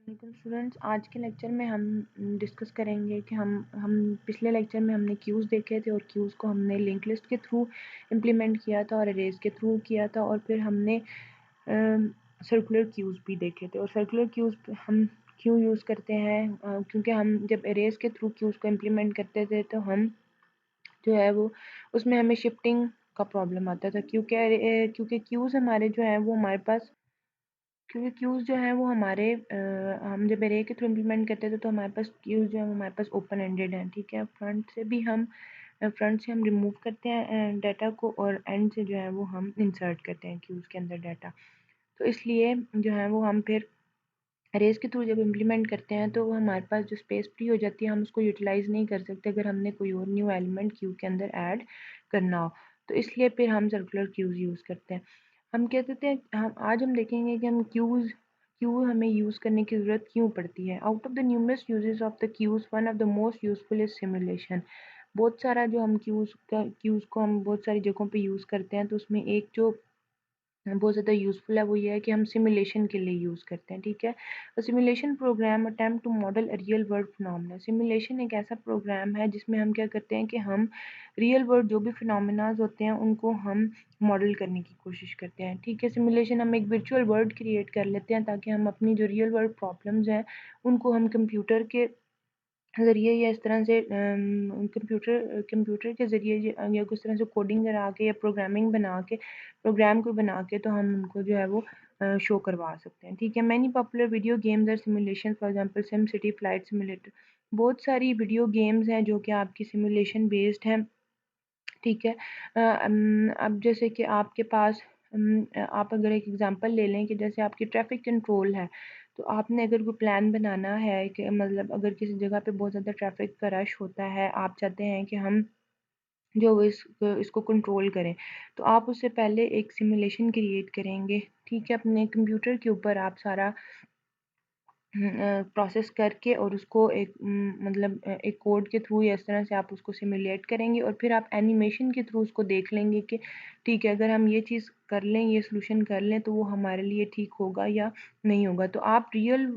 Students, आज के lecture में हम डिस्कस करेंगे कि हम पिछले लेक्चर में हमने क्यूज़ देखे थे और क्यूज़ को हमने लिंक लिस्ट के थ्रू इम्प्लीमेंट किया था और अरेज के थ्रू किया था, और फिर हमने सर्कुलर क्यूज़ भी देखे थे। और सर्कुलर क्यूज़ हम क्यों यूज़ करते हैं, क्योंकि हम जब अरेज के थ्रू क्यूज़ को इम्प्लीमेंट करते थे तो हम जो है वो उसमें हमें शिफ्टिंग का प्रॉब्लम आता था, क्योंकि क्यूज़ हमारे जो है वो हमारे पास क्योंकि क्यूज़ जो हैं वो हमारे हम जब अरे के थ्रू इम्प्लीमेंट करते थे तो हमारे पास क्यूज़ जो है वो हमारे पास ओपन एंडेड हैं, ठीक है। फ्रंट से हम रिमूव करते हैं डाटा को, और एंड से जो है वो हम इंसर्ट करते हैं क्यूज़ के अंदर डाटा। तो इसलिए जो है वो हम फिर अरेज के थ्रू जब इम्प्लीमेंट करते हैं तो वो हमारे पास जो स्पेस फ्री हो जाती है, हम उसको यूटिलाइज़ नहीं कर सकते अगर हमने कोई और न्यू एलिमेंट क्यू के अंदर ऐड करना हो। तो इसलिए फिर हम सर्कुलर क्यूज़ यूज़ करते हैं। हम क्या कहते हैं, हम आज हम देखेंगे कि हम क्यू हमें यूज़ करने की ज़रूरत क्यों पड़ती है। Out of the numerous uses of the queues, one of the most useful is simulation. बहुत सारा जो हम क्यूज़ को हम बहुत सारी जगहों पे यूज़ करते हैं, तो उसमें एक जो बहुत ज़्यादा यूज़फुल है वो ये है कि हम सिमुलेशन के लिए यूज़ करते हैं, ठीक है। Simulation program attempt to model a real world phenomena. Simulation एक ऐसा प्रोग्राम है जिसमें हम क्या करते हैं कि हम रियल वर्ल्ड जो भी फिनोमेनाज होते हैं उनको हम मॉडल करने की कोशिश करते हैं, ठीक है। सिमुलेशन हम एक वर्चुअल वर्ल्ड क्रिएट कर लेते हैं ताकि हम अपनी जो रियल वर्ल्ड प्रॉब्लम्स हैं उनको हम कंप्यूटर के ज़रिए या इस तरह से कंप्यूटर के ज़रिए या किस तरह से कोडिंग करा के या प्रोग्राम को बना के तो हम उनको जो है वो शो करवा सकते हैं, ठीक है। Many popular video games are simulation, for example Sim City, flight simulator. बहुत सारी वीडियो गेम्स हैं जो कि आपकी सिमुलेशन बेस्ड हैं, ठीक है। अब जैसे कि आपके पास आप अगर एक एग्जांपल ले लें कि जैसे आपकी ट्रैफिक कंट्रोल है, तो आपने अगर कोई प्लान बनाना है कि मतलब अगर किसी जगह पे बहुत ज़्यादा ट्रैफिक का रश होता है, आप चाहते हैं कि हम जो इसको कंट्रोल करें, तो आप उससे पहले एक सिमुलेशन क्रिएट करेंगे, ठीक है। अपने कंप्यूटर के ऊपर आप सारा प्रोसेस करके और उसको एक कोड के थ्रू या इस तरह से आप उसको सिमुलेट करेंगे, और फिर आप एनिमेशन के थ्रू उसको देख लेंगे कि ठीक है, अगर हम ये चीज़ कर लें, ये सॉल्यूशन कर लें तो वो हमारे लिए ठीक होगा या नहीं होगा। तो आप रियल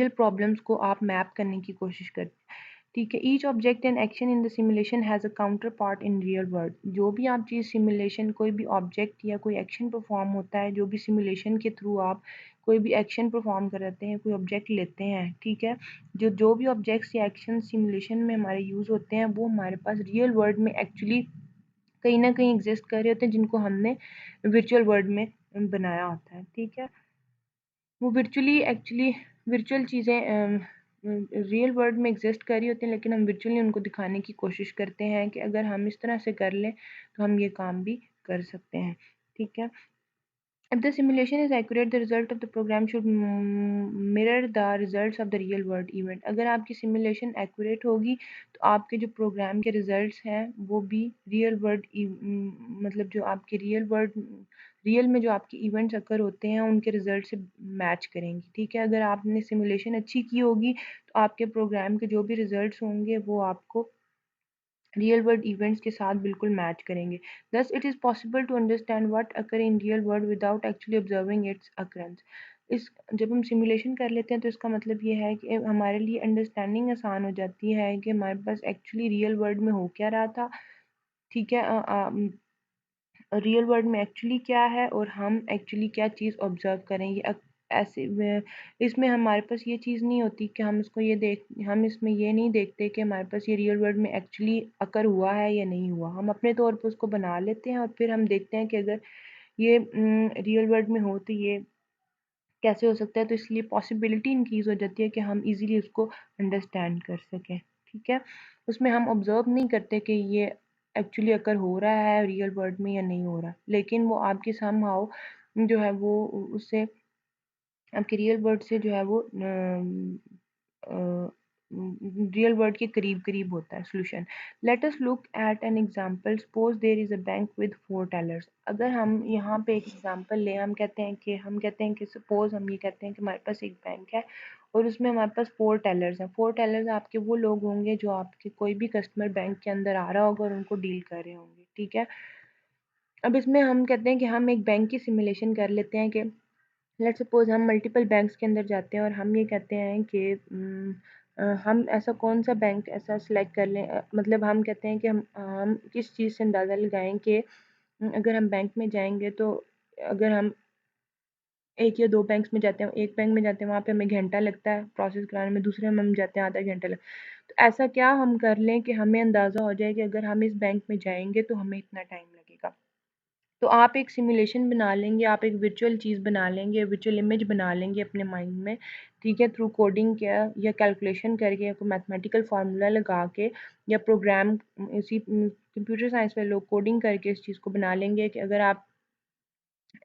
प्रॉब्लम्स को आप मैप करने की कोशिश करते हैं, ठीक है। Each object and action in the simulation has a counter part in real world. जो भी आप चीज़ सिमुलेशन, कोई भी ऑब्जेक्ट या कोई एक्शन परफॉर्म होता है, जो भी सिमुलेशन के थ्रू आप कोई भी एक्शन परफॉर्म कराते हैं, कोई ऑब्जेक्ट लेते हैं, ठीक है। जो भी ऑब्जेक्ट्स या एक्शन सिमुलेशन में हमारे यूज़ होते हैं वो हमारे पास रियल वर्ल्ड में एक्चुअली कहीं ना कहीं एग्जिस्ट कर रहे होते हैं, जिनको हमने वर्चुअल वर्ल्ड में बनाया होता है, ठीक है। वो वर्चुअल चीज़ें रियल वर्ल्ड में एग्जिस्ट कर रही होती हैं, लेकिन हम वर्चुअली उनको दिखाने की कोशिश करते हैं कि अगर हम इस तरह से कर लें तो हम ये काम भी कर सकते हैं, ठीक है। If the simulation is accurate, the result of the program should mirror the results of the real world event. अगर आपकी simulation accurate होगी तो आपके जो प्रोग्राम के results हैं वो भी रियल वर्ल्ड मतलब जो आपके रियल में जो आपके इवेंट्स अकर होते हैं उनके रिजल्ट से मैच करेंगी, ठीक है। अगर आपने सिमुलेशन अच्छी की होगी तो आपके प्रोग्राम के जो भी रिजल्ट्स होंगे वो आपको रियल वर्ल्ड इवेंट्स के साथ बिल्कुल मैच करेंगे। Thus, it is possible to understand what occur in real world without actually observing its occurrence. इस जब हम सिमुलेशन कर लेते हैं तो इसका मतलब ये है कि हमारे लिए अंडरस्टैंडिंग आसान हो जाती है कि हमारे पास एक्चुअली रियल वर्ल्ड में हो क्या रहा था, ठीक है। रियल वर्ल्ड में एक्चुअली क्या है और हम एक्चुअली क्या चीज़ ऑब्जर्व करेंगे। इसमें हमारे पास ये चीज़ नहीं होती कि हम इसमें ये नहीं देखते कि हमारे पास ये रियल वर्ल्ड में एक्चुअली अकर हुआ है या नहीं हुआ। हम अपने तौर पर उसको बना लेते हैं और फिर हम देखते हैं कि अगर ये रियल वर्ल्ड में हो तो ये कैसे हो सकता है। तो इसलिए पॉसिबिलिटी इंक्रीज हो जाती है कि हम इजीली उसको अंडरस्टैंड कर सकें, ठीक है। उसमें हम ऑब्जर्व नहीं करते कि ये एक्चुअली अकर हो रहा है रियल वर्ल्ड में या नहीं हो रहा, लेकिन वो आपके समहाउ जो है वो उससे आपके रियल वर्ल्ड से जो है वो रियल वर्ल्ड के करीब करीब होता है solution. Let us look at an example. Suppose there is a bank with 4 tellers. अगर हम यहाँ पे एक एग्जांपल लें, हम कहते हैं कि सपोज हम ये कहते हैं कि हमारे पास एक बैंक है और उसमें हमारे पास 4 टेलर्स हैं। 4 टेलर्स आपके वो लोग होंगे जो आपके कोई भी कस्टमर बैंक के अंदर आ रहा होगा और उनको डील कर रहे होंगे, ठीक है। अब इसमें हम कहते हैं कि हम एक बैंक की सिमुलेशन कर लेते हैं कि लेट्स सपोज हम मल्टीपल बैंक्स के अंदर जाते हैं और हम ये कहते हैं कि हम ऐसा कौन सा बैंक ऐसा सिलेक्ट कर लें, मतलब हम कहते हैं कि हम किस चीज़ से अंदाज़ा लगाएं कि अगर हम बैंक में जाएंगे तो अगर हम एक या दो बैंक्स में जाते हैं, एक बैंक में जाते हैं वहाँ पे हमें घंटा लगता है प्रोसेस कराने में, दूसरे में हम जाते हैं आधा घंटा लगता है। तो ऐसा क्या हम कर लें कि हमें अंदाज़ा हो जाए कि अगर हम इस बैंक में जाएंगे तो हमें इतना टाइम लगेगा। तो आप एक सिमुलेशन बना लेंगे, आप एक वर्चुअल चीज़ बना लेंगे, वर्चुअल इमेज बना लेंगे अपने माइंड में, ठीक है, थ्रू कोडिंग या कैलकुलेशन करके या कोई मैथमेटिकल फार्मूला लगा के या प्रोग्राम, इसी कंप्यूटर साइंस वाले लोग कोडिंग करके इस चीज़ को बना लेंगे कि अगर आप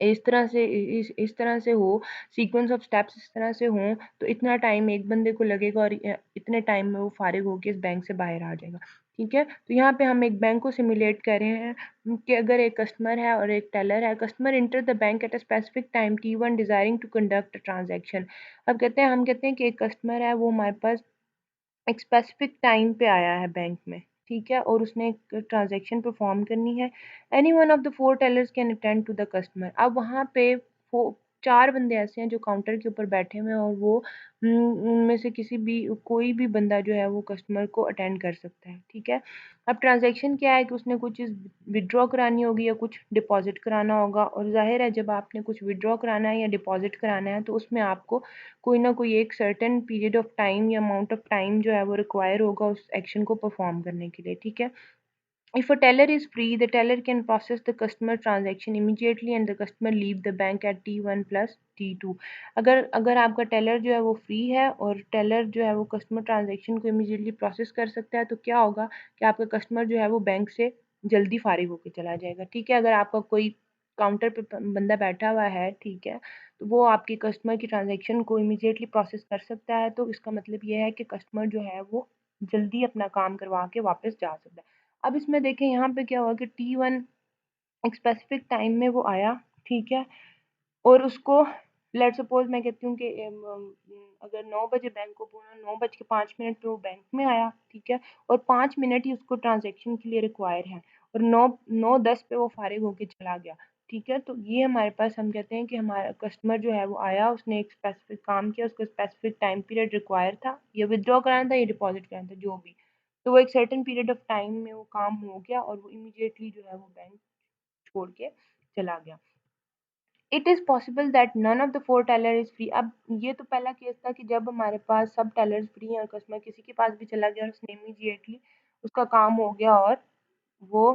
इस तरह से हो, सीक्वेंस ऑफ स्टेप्स इस तरह से हों, तो इतना टाइम एक बंदे को लगेगा और इतने टाइम में वो फारिग होके इस बैंक से बाहर आ जाएगा। ठीक है, तो यहाँ पे हम एक बैंक को सिमुलेट कर रहे हैं कि अगर एक कस्टमर है और एक टेलर है, customer enter the bank at a specific time T1 desiring to conduct a transaction. अब हम कहते हैं कि एक कस्टमर है, वो हमारे पास एक स्पेसिफिक टाइम पे आया है बैंक में, ठीक है, और उसने एक ट्रांजैक्शन परफॉर्म करनी है। Any one of the four tellers can attend to the customer. अब वहाँ पे चार बंदे ऐसे हैं जो काउंटर के ऊपर बैठे हुए हैं और वो उनमें से कोई भी बंदा जो है वो कस्टमर को अटेंड कर सकता है, ठीक है। अब ट्रांजैक्शन क्या है कि उसने कुछ चीज़ विड्रॉ करानी होगी या कुछ डिपॉजिट कराना होगा, और जाहिर है जब आपने कुछ विड्रॉ कराना है या डिपॉजिट कराना है तो उसमें आपको कोई ना कोई एक सर्टेन पीरियड ऑफ टाइम या अमाउंट ऑफ टाइम जो है वो रिक्वायर होगा उस एक्शन को परफॉर्म करने के लिए, ठीक है। If a teller is free, the teller can process the customer transaction immediately and the customer leave the bank at T1 plus T2। अगर अगर आपका टेलर जो है वो फ्री है और टेलर जो है वो कस्टमर ट्रांजेक्शन को इमीडिएटली प्रोसेस कर सकता है, तो क्या होगा कि आपका कस्टमर जो है वो बैंक से जल्दी फारिग होकर चला जाएगा, ठीक है। अगर आपका कोई काउंटर पे बंदा बैठा हुआ है, ठीक है, तो वो आपके कस्टमर की ट्रांजेक्शन को इमीडिएटली प्रोसेस कर सकता है, तो इसका मतलब ये है कि कस्टमर जो है वो जल्दी अपना काम करवा के वापस जा सकता है। अब इसमें देखें यहाँ पे क्या हुआ कि T1 एक स्पेसिफिक टाइम में वो आया, ठीक है, और उसको लेट सपोज मैं कहती हूँ कि अगर 9 बजे बैंक को पूरा 9:05 पे वो बैंक में आया, ठीक है, और 5 मिनट ही उसको ट्रांजेक्शन के लिए रिक्वायर है, और 9:10 पे वो फारिग होके चला गया, ठीक है। तो ये हमारे पास हम कहते हैं कि हमारा कस्टमर जो है वो आया, उसने एक स्पेसिफिक काम किया, उसको स्पेसिफिक टाइम पीरियड रिक्वायर था, या विदड्रॉ कराना था या डिपॉजिट कराना था, जो भी, तो वो एक सर्टेन पीरियड ऑफ टाइम में वो काम हो गया और वो इमीडिएटली जो है वो बैंक छोड़ के चला गया। It is possible that none of the four teller is free. अब ये तो पहला केस था कि जब हमारे पास सब टेलर्स फ्री हैं और कस्टमर किसी के पास भी चला गया और उसने इमीडिएटली उसका काम हो गया और वो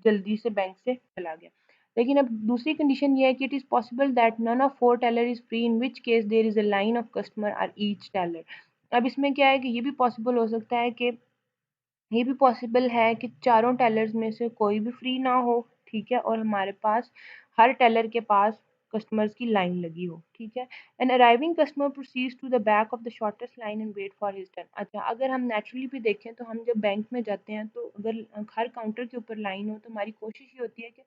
जल्दी से बैंक से चला गया। लेकिन अब दूसरी कंडीशन ये है कि it is possible that none of four teller is free in which case there is a line of customer are each teller. अब इसमें क्या है कि ये भी पॉसिबल हो सकता है कि ये भी पॉसिबल है कि चारों टेलर्स में से कोई भी फ्री ना हो, ठीक है, और हमारे पास हर टेलर के पास कस्टमर्स की लाइन लगी हो, ठीक है। An arriving customer proceeds to the back of the shortest line and wait for his turn. अच्छा, अगर हम नेचुरली भी देखें तो हम जब बैंक में जाते हैं तो अगर हर काउंटर के ऊपर लाइन हो तो हमारी कोशिश ये होती है कि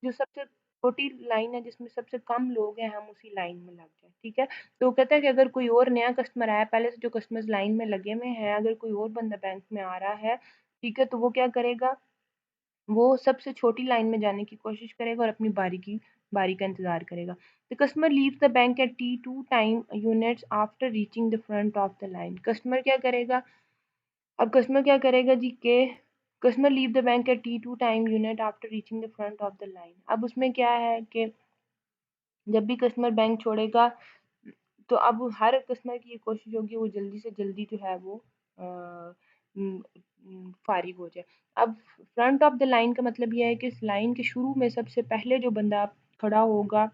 जो सबसे छोटी लाइन है जिसमें सबसे कम लोग हैं हम उसी लाइन में लग जाए, ठीक है। तो कहता है कि अगर कोई और नया कस्टमर आया, पहले से जो कस्टमर्स लाइन में लगे हुए हैं, अगर कोई और बंदा बैंक में आ रहा है, ठीक है, तो वो क्या करेगा, वो सबसे छोटी लाइन में जाने की कोशिश करेगा और अपनी बारी का इंतजार करेगा। The customer leaves the bank eight T2 time units after reaching the front of the line. Customer क्या करेगा, अब कस्टमर क्या करेगा जी के customer leave the bank eight T2 time unit after reaching the front of the line. अब उसमें क्या है कि जब भी कस्टमर बैंक छोड़ेगा तो अब हर कस्टमर की ये कोशिश होगी वो जल्दी से जल्दी जो है वो फारिग हो जाए। अब फ्रंट ऑफ द लाइन का मतलब ये है कि इस लाइन के शुरू में सबसे पहले जो बंदा खड़ा होगा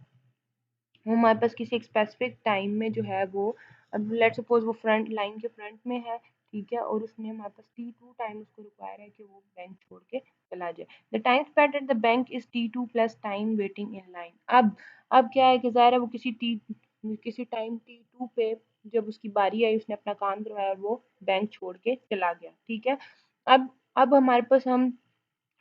वो हमारे पास किसी एक स्पेसिफिक टाइम में जो है वो, अब लेट सपोज वो फ्रंट लाइन के फ्रंट में है, ठीक है, और उसने हमारे पास T2 टाइम उसको रिक्वायर है कि वो बैंक छोड़ के चला जाए। The time spend at the bank is T2 plus time waiting in line. अब क्या है कि ज़ाहिर है वो किसी टाइम T2 पे जब उसकी बारी आई उसने अपना काम करवाया और वो बैंक छोड़ के चला गया, ठीक है। अब हमारे पास हम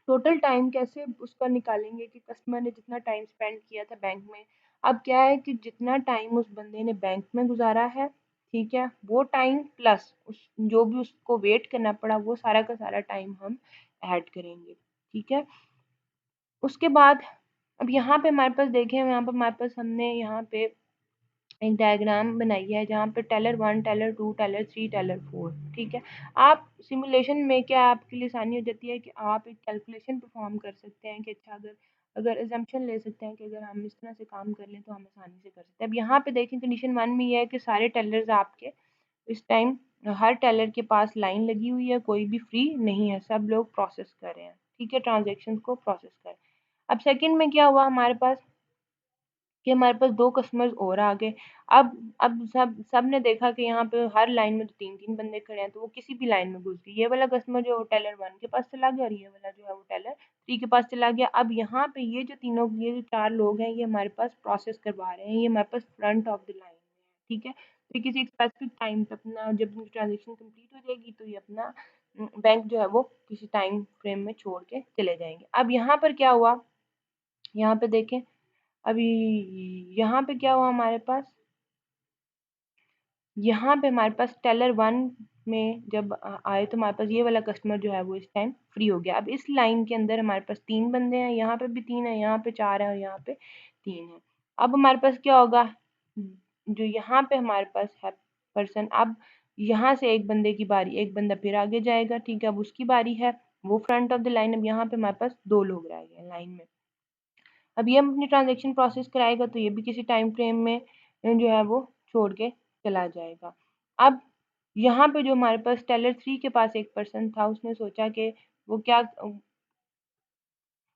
टोटल टाइम कैसे उसका निकालेंगे कि कस्टमर ने जितना टाइम स्पेंड किया था बैंक में। अब क्या है कि जितना टाइम उस बंदे ने बैंक में गुजारा है, ठीक है, वो टाइम प्लस उस जो भी उसको वेट करना पड़ा वो सारा का सारा टाइम हम ऐड करेंगे, ठीक है। उसके बाद अब यहाँ पे हमारे पास देखें, यहाँ पे हमारे पास हमने यहाँ पे एक डायग्राम बनाई है जहाँ पे टेलर 1, टेलर 2, टेलर 3, टेलर 4, ठीक है। आप सिमुलेशन में क्या आपके लिए आसानी हो जाती है कि आप एक कैलकुलेशन परफॉर्म कर सकते हैं कि अच्छा अगर अगर एजम्पशन ले सकते हैं कि अगर हम इस तरह से काम कर लें तो हम आसानी से कर सकते हैं। अब यहाँ पे देखें कंडीशन 1 में ये है कि सारे टेलर्स आपके इस टाइम, हर टेलर के पास लाइन लगी हुई है, कोई भी फ्री नहीं है, सब लोग प्रोसेस कर रहे हैं, ठीक है, ट्रांजेक्शन को प्रोसेस कर रहे हैं। अब सेकंड में क्या हुआ हमारे पास कि हमारे पास 2 कस्टमर्स और आ गए। अब सब ने देखा कि यहाँ पे हर लाइन में तो 3-3 बंदे खड़े हैं, तो वो किसी भी लाइन में घुस गए। ये वाला कस्टमर जो है वो टेलर 1 के पास चला गया और ये वाला जो है वो टेलर 3 के पास चला गया। अब यहाँ पे ये जो 4 लोग हैं, ये हमारे पास प्रोसेस करवा रहे हैं, ये हमारे पास फ्रंट ऑफ द लाइन में है, ठीक है। तो ये किसी एक स्पेसिफिक टाइम पे अपना जब इनकी ट्रांज़ैक्शन कंप्लीट हो जाएगी तो ये अपना बैंक जो है वो किसी टाइम फ्रेम में छोड़ के चले जाएँगे। अब यहाँ पर क्या हुआ, यहाँ पे देखें, अभी यहाँ पे क्या हुआ हमारे पास, यहाँ पे हमारे पास टेलर 1 में जब आए तो हमारे पास ये वाला कस्टमर जो है वो इस टाइम फ्री हो गया। अब इस लाइन के अंदर हमारे पास 3 बंदे हैं, यहाँ पे भी 3 है, यहाँ पे 4 है और यहाँ पे 3 है। अब हमारे पास क्या होगा, जो यहाँ पे हमारे पास है पर्सन, अब यहाँ से एक बंदे की बारी, एक बंदा फिर आगे जाएगा, ठीक है, अब उसकी बारी है, वो फ्रंट ऑफ द लाइन। अब यहाँ पे हमारे पास 2 लोग रह गए हैं लाइन में। अब ये हम अपनी ट्रांजेक्शन प्रोसेस कराएगा तो ये भी किसी टाइम फ्रेम में जो है वो छोड़ के चला जाएगा। अब यहाँ पे जो हमारे पास टेलर 3 के पास एक पर्सन था, उसने सोचा कि वो क्या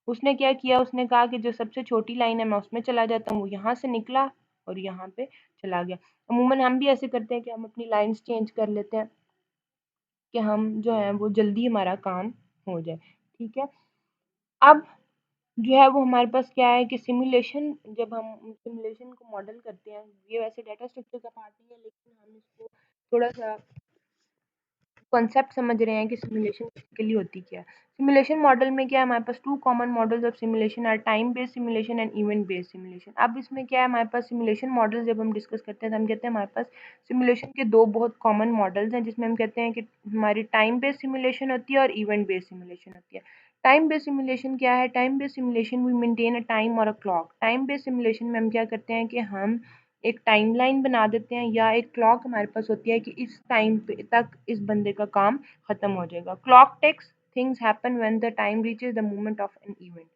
उसने क्या किया, उसने कहा कि जो सबसे छोटी लाइन है मैं उसमें चला जाता हूँ। वो यहाँ से निकला और यहाँ पे चला गया। अमूमन हम भी ऐसे करते हैं कि हम अपनी लाइन्स चेंज कर लेते हैं कि हम जो है वो जल्दी हमारा काम हो जाए, ठीक है। अब जो है वो हमारे पास क्या है कि सिमुलेशन, जब हम सिमुलेशन को मॉडल करते हैं, ये वैसे डाटा स्ट्रक्चर का पार्ट नहीं है लेकिन हम इसको थोड़ा सा कॉन्सेप्ट समझ रहे हैं कि सिमुलेशन बेसिकली होती क्या है। सिमुलेशन मॉडल में क्या है, हमारे पास 2 common models of simulation are time based simulation and event based simulation. अब इसमें क्या है, हमारे पास सिमुलेशन मॉडल जब हम डिस्कस करते हैं तो हम कहते हैं हमारे पास सिमुलेशन के 2 बहुत कॉमन मॉडल्स हैं, जिसमें हम कहते हैं कि हमारी टाइम बेस्ड सिमुलेशन होती है और इवेंट बेस्ड सिमुलेशन होती है। टाइम बेस्ड सिमुलेशन क्या है, time based simulation we maintain a time और a clock. Time based simulation में हम क्या करते हैं कि हम एक टाइमलाइन बना देते हैं या एक क्लॉक हमारे पास होती है कि इस टाइम पे तक इस बंदे का काम खत्म हो जाएगा। Clock takes things happen when the time reaches the moment of an event.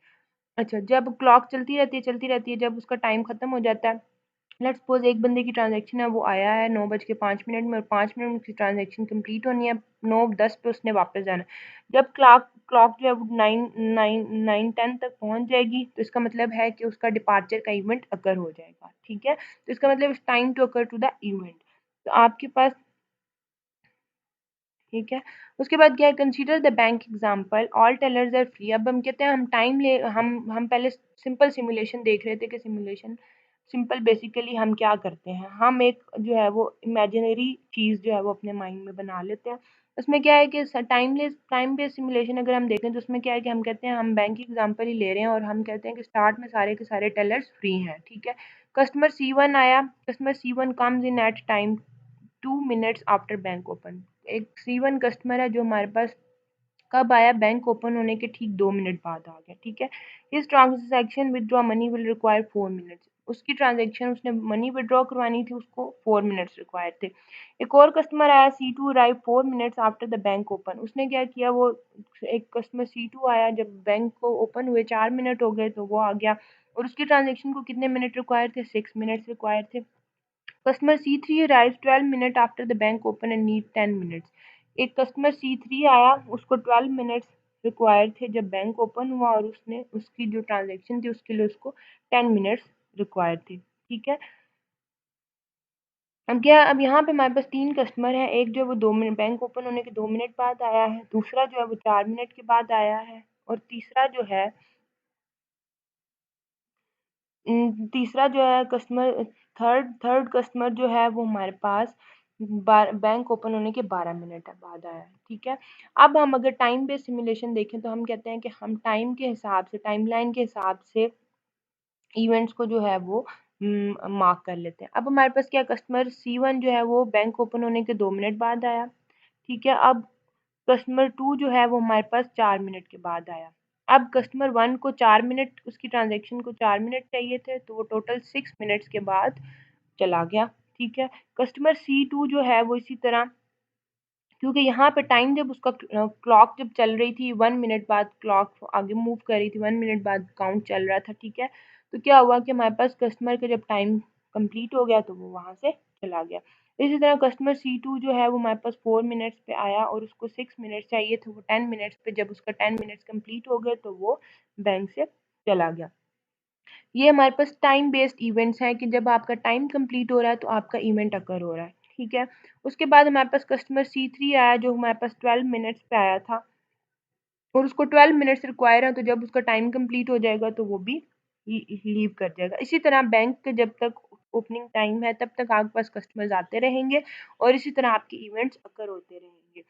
अच्छा, जब क्लॉक चलती रहती है, जब उसका टाइम खत्म हो जाता है, लेट्स सपोज एक बंदे की ट्रांजैक्शन है, वो आया है 9:05 में और 5 मिनट में उसकी ट्रांजैक्शन कंप्लीट होनी है, 9:10 पे उसने वापस जाना है। जब क्लॉक क्लॉक जो है वो 9:10 तक पहुंच जाएगी तो इसका मतलब है कि उसका डिपार्चर का इवेंट अकर हो जाएगा, ठीक है। तो इसका मतलब time to occur to the event. तो आपके पास, ठीक है, उसके बाद क्या है, consider the bank example, all tellers are free. अब हम कहते हैं हम टाइम ले हम पहले सिंपल सिमुलेशन देख रहे थे कि सिमुलेशन सिंपल बेसिकली हम क्या करते हैं, हम एक जो है वो इमेजिनरी चीज़ जो है वो अपने माइंड में बना लेते हैं। उसमें क्या है कि टाइम बेस्ड सिमुलेशन अगर हम देखें तो उसमें क्या है कि हम कहते हैं हम बैंक की एग्जांपल ही ले रहे हैं और हम कहते हैं कि स्टार्ट में सारे के सारे टेलर्स फ्री हैं, ठीक है। Customer C one comes in at time 2 minutes after bank open. एक C1 कस्टमर है जो हमारे पास कब आया, बैंक ओपन होने के ठीक 2 मिनट बाद आ गया, ठीक है। इस transaction withdraw money will require 4 minutes. उसकी ट्रांजेक्शन, उसने मनी विदड्रॉ करवानी थी, उसको 4 मिनट्स रिक्वायर थे। एक और कस्टमर आया C2 arrive 4 minutes after the bank open. उसने क्या किया, वो एक कस्टमर C2 आया, जब बैंक को ओपन हुए 4 मिनट हो गए तो वो आ गया और उसकी ट्रांजेक्शन को कितने मिनट रिक्वायर थे, 6 मिनट्स रिक्वायर थे। Customer C3 arrives 12 minute after the bank open and need 10 minutes. एक कस्टमर C3 आया, उसको 12 मिनट्स रिक्वायर थे जब बैंक ओपन हुआ और उसने उसकी जो ट्रांजैक्शन थी उसके लिए उसको 10 मिनट्स रिक्वायर थे, ठीक है। अब यहाँ पे हमारे पास 3 कस्टमर हैं, एक जो है वो 2 मिनट बैंक ओपन होने के 2 मिनट बाद आया है, दूसरा जो है वो 4 मिनट के बाद आया है और तीसरा जो है कस्टमर, थर्ड कस्टमर जो है वो हमारे पास बैंक ओपन होने के 12 मिनट बाद आया है, ठीक है। अब हम अगर टाइम बेस्ड सिमुलेशन देखें तो हम कहते हैं कि हम टाइम के हिसाब से, टाइमलाइन के हिसाब से इवेंट्स को जो है वो मार्क कर लेते हैं। अब हमारे पास क्या, कस्टमर C1 जो है वो बैंक ओपन होने के 2 मिनट बाद आया, ठीक है। अब कस्टमर 2 जो है वो हमारे पास 4 मिनट के बाद आया। अब कस्टमर 1 को 4 मिनट, उसकी ट्रांजैक्शन को 4 मिनट चाहिए थे तो वो टोटल 6 मिनट्स के बाद चला गया। ठीक है, कस्टमर C2 जो है वो इसी तरह, क्योंकि यहाँ पे टाइम जब उसका क्लॉक जब चल रही थी 1 मिनट बाद क्लॉक आगे मूव कर रही थी, 1 मिनट बाद काउंट चल रहा था। ठीक है, तो क्या हुआ कि हमारे पास कस्टमर का जब टाइम कंप्लीट हो गया तो वो वहाँ से चला गया। इसी तरह कस्टमर C2 जो है वो हमारे पास 4 मिनट्स पे आया और उसको 6 मिनट्स चाहिए थे, वो 10 मिनट्स पे, जब उसका 10 मिनट्स कंप्लीट हो गए तो वो बैंक से चला गया। ये हमारे पास टाइम बेस्ड इवेंट्स हैं कि जब आपका टाइम कंप्लीट हो रहा है तो आपका इवेंट अकर हो रहा है। ठीक है, उसके बाद हमारे पास कस्टमर C3 आया जो हमारे पास 12 मिनट्स पे आया था और उसको 12 मिनट्स रिक्वायर है, तो जब उसका टाइम कंप्लीट हो जाएगा तो वो भी लीव कर जाएगा। इसी तरह बैंक के जब तक ओपनिंग टाइम है तब तक आपके पास कस्टमर्स आते रहेंगे और इसी तरह आपके इवेंट्स अकर होते रहेंगे।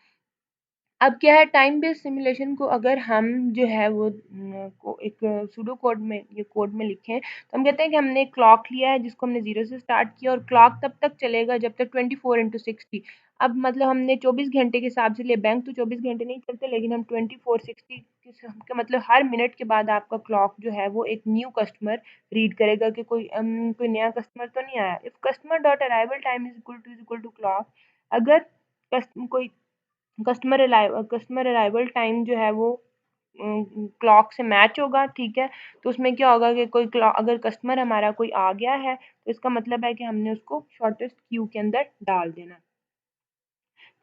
अब क्या है, टाइम बेस्ड सिमुलेशन को अगर हम जो है वो को एक सूडो कोड में, ये कोड में लिखें, तो हम कहते हैं कि हमने एक क्लॉक लिया है जिसको हमने 0 से स्टार्ट किया और क्लॉक तब तक चलेगा जब तक 24/6 थी। अब मतलब हमने 24 घंटे के हिसाब से लिया, बैंक तो 24 घंटे नहीं चलते लेकिन हम 24/60 का मतलब हर मिनट के बाद आपका क्लॉक जो है वो एक न्यू कस्टमर रीड करेगा कि कोई नया कस्टमर तो नहीं आया। If customer dot arrival time is equal to clock, अगर कोई कस्टमर अराइवल टाइम जो है वो क्लॉक से मैच होगा। ठीक है, तो उसमें क्या होगा कि कोई क्लॉक, अगर कस्टमर हमारा कोई आ गया है तो इसका मतलब है कि हमने उसको शॉर्टेस्ट क्यू के अंदर डाल देना।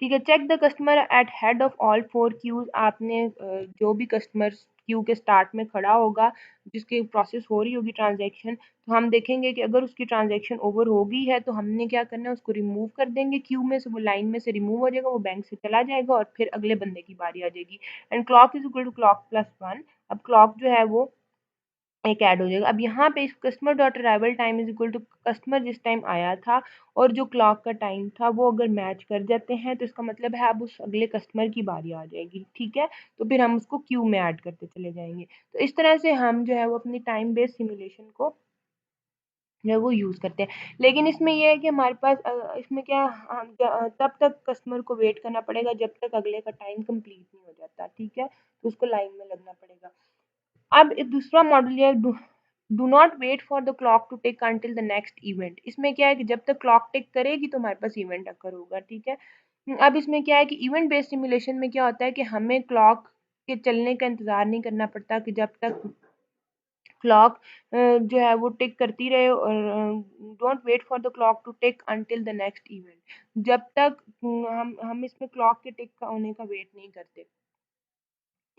ठीक है, check the customer at head of all 4 queues, आपने जो भी कस्टमर क्यू के स्टार्ट में खड़ा होगा जिसकी प्रोसेस हो रही होगी ट्रांजैक्शन, तो हम देखेंगे कि अगर उसकी ट्रांजैक्शन ओवर हो गई है तो हमने क्या करना है, उसको रिमूव कर देंगे क्यू में से, वो लाइन में से रिमूव हो जाएगा, वो बैंक से चला जाएगा और फिर अगले बंदे की बारी आ जाएगी। And clock is equal to clock plus 1, अब क्लॉक जो है वो एक ऐड हो जाएगा। अब यहाँ पे इस customer dot arrival time is equal to customer जिस टाइम आया था और जो क्लॉक का टाइम था वो अगर मैच कर जाते हैं तो इसका मतलब है अब उस अगले कस्टमर की बारी आ जाएगी। ठीक है, तो फिर हम उसको क्यू में ऐड करते चले जाएंगे। तो इस तरह से हम जो है वो अपनी टाइम बेस्ड सिमुलेशन को जो है वो यूज़ करते हैं। लेकिन इसमें ये है कि हमारे पास इसमें क्या, तब तक कस्टमर को वेट करना पड़ेगा जब तक अगले का टाइम कंप्लीट नहीं हो जाता। ठीक है, तो उसको लाइन में लगना पड़ेगा। अब एक दूसरा मॉडल ये है, do not wait for the clock to tick until the next event. इसमें क्या है कि जब तक क्लॉक टिक करेगी तो हमारे पास इवेंट अकर होगा। ठीक है, अब इसमें क्या है कि इवेंट बेस्ड सिमुलेशन में क्या होता है कि हमें क्लॉक के चलने का इंतजार नहीं करना पड़ता कि जब तक क्लॉक जो है वो टिक करती रहे, और don't wait for the clock to tick until the next event, जब तक हम इसमें क्लॉक के टिक का होने का वेट नहीं करते।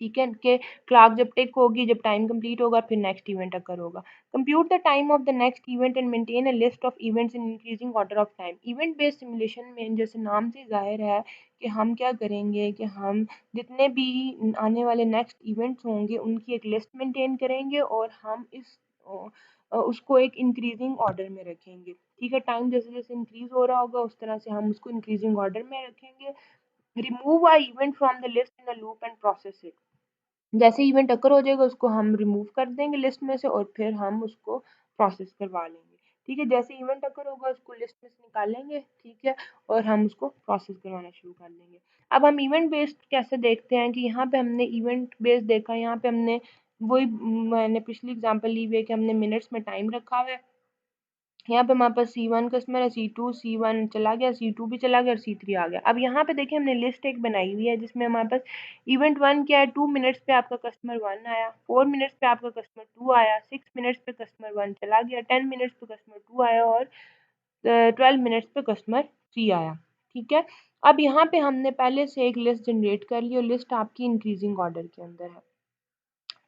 ठीक है, कि क्लॉक जब टिक होगी, जब टाइम कंप्लीट होगा, फिर नेक्स्ट इवेंट अकर होगा। Compute the time of the next event and maintain a list of events in increasing order of time. Event based simulation में जैसे नाम से जाहिर है कि हम क्या करेंगे कि हम जितने भी आने वाले नेक्स्ट इवेंट्स होंगे उनकी एक लिस्ट मेंटेन करेंगे और हम उसको एक इंक्रीजिंग ऑर्डर में रखेंगे। ठीक है, टाइम जैसे जैसे इंक्रीज हो रहा होगा उस तरह से हम उसको इंक्रीजिंग ऑर्डर में रखेंगे। Remove a event from the list in a loop and process it. जैसे इवेंट अकर हो जाएगा उसको हम रिमूव कर देंगे लिस्ट में से और फिर हम उसको प्रोसेस करवा लेंगे। ठीक है, जैसे इवेंट अकर होगा उसको लिस्ट में से निकालेंगे। ठीक है, और हम उसको प्रोसेस करवाना शुरू कर देंगे। अब हम इवेंट बेस्ड कैसे देखते हैं कि यहाँ पे हमने इवेंट बेस्ड देखा, यहाँ पे हमने वही मैंने पिछली एग्जांपल ली हुई है कि हमने मिनट्स में टाइम रखा हुआ है। यहाँ पे हमारे पास C1 कस्टमर है, C2, C1 चला गया, C2 भी चला गया और C3 आ गया। अब यहाँ पे देखिए हमने लिस्ट एक बनाई हुई है जिसमें हमारे पास इवेंट 1 क्या है, 2 मिनट्स पे आपका कस्टमर 1 आया, 4 मिनट्स पे आपका कस्टमर 2 आया, 6 मिनट्स पे कस्टमर 1 चला गया, 10 मिनट्स पे कस्टमर 2 आया और 12 मिनट्स पे कस्टमर 3 आया। ठीक है, अब यहाँ पे हमने पहले से एक लिस्ट जनरेट कर ली और लिस्ट आपकी इंक्रीजिंग ऑर्डर के अंदर है।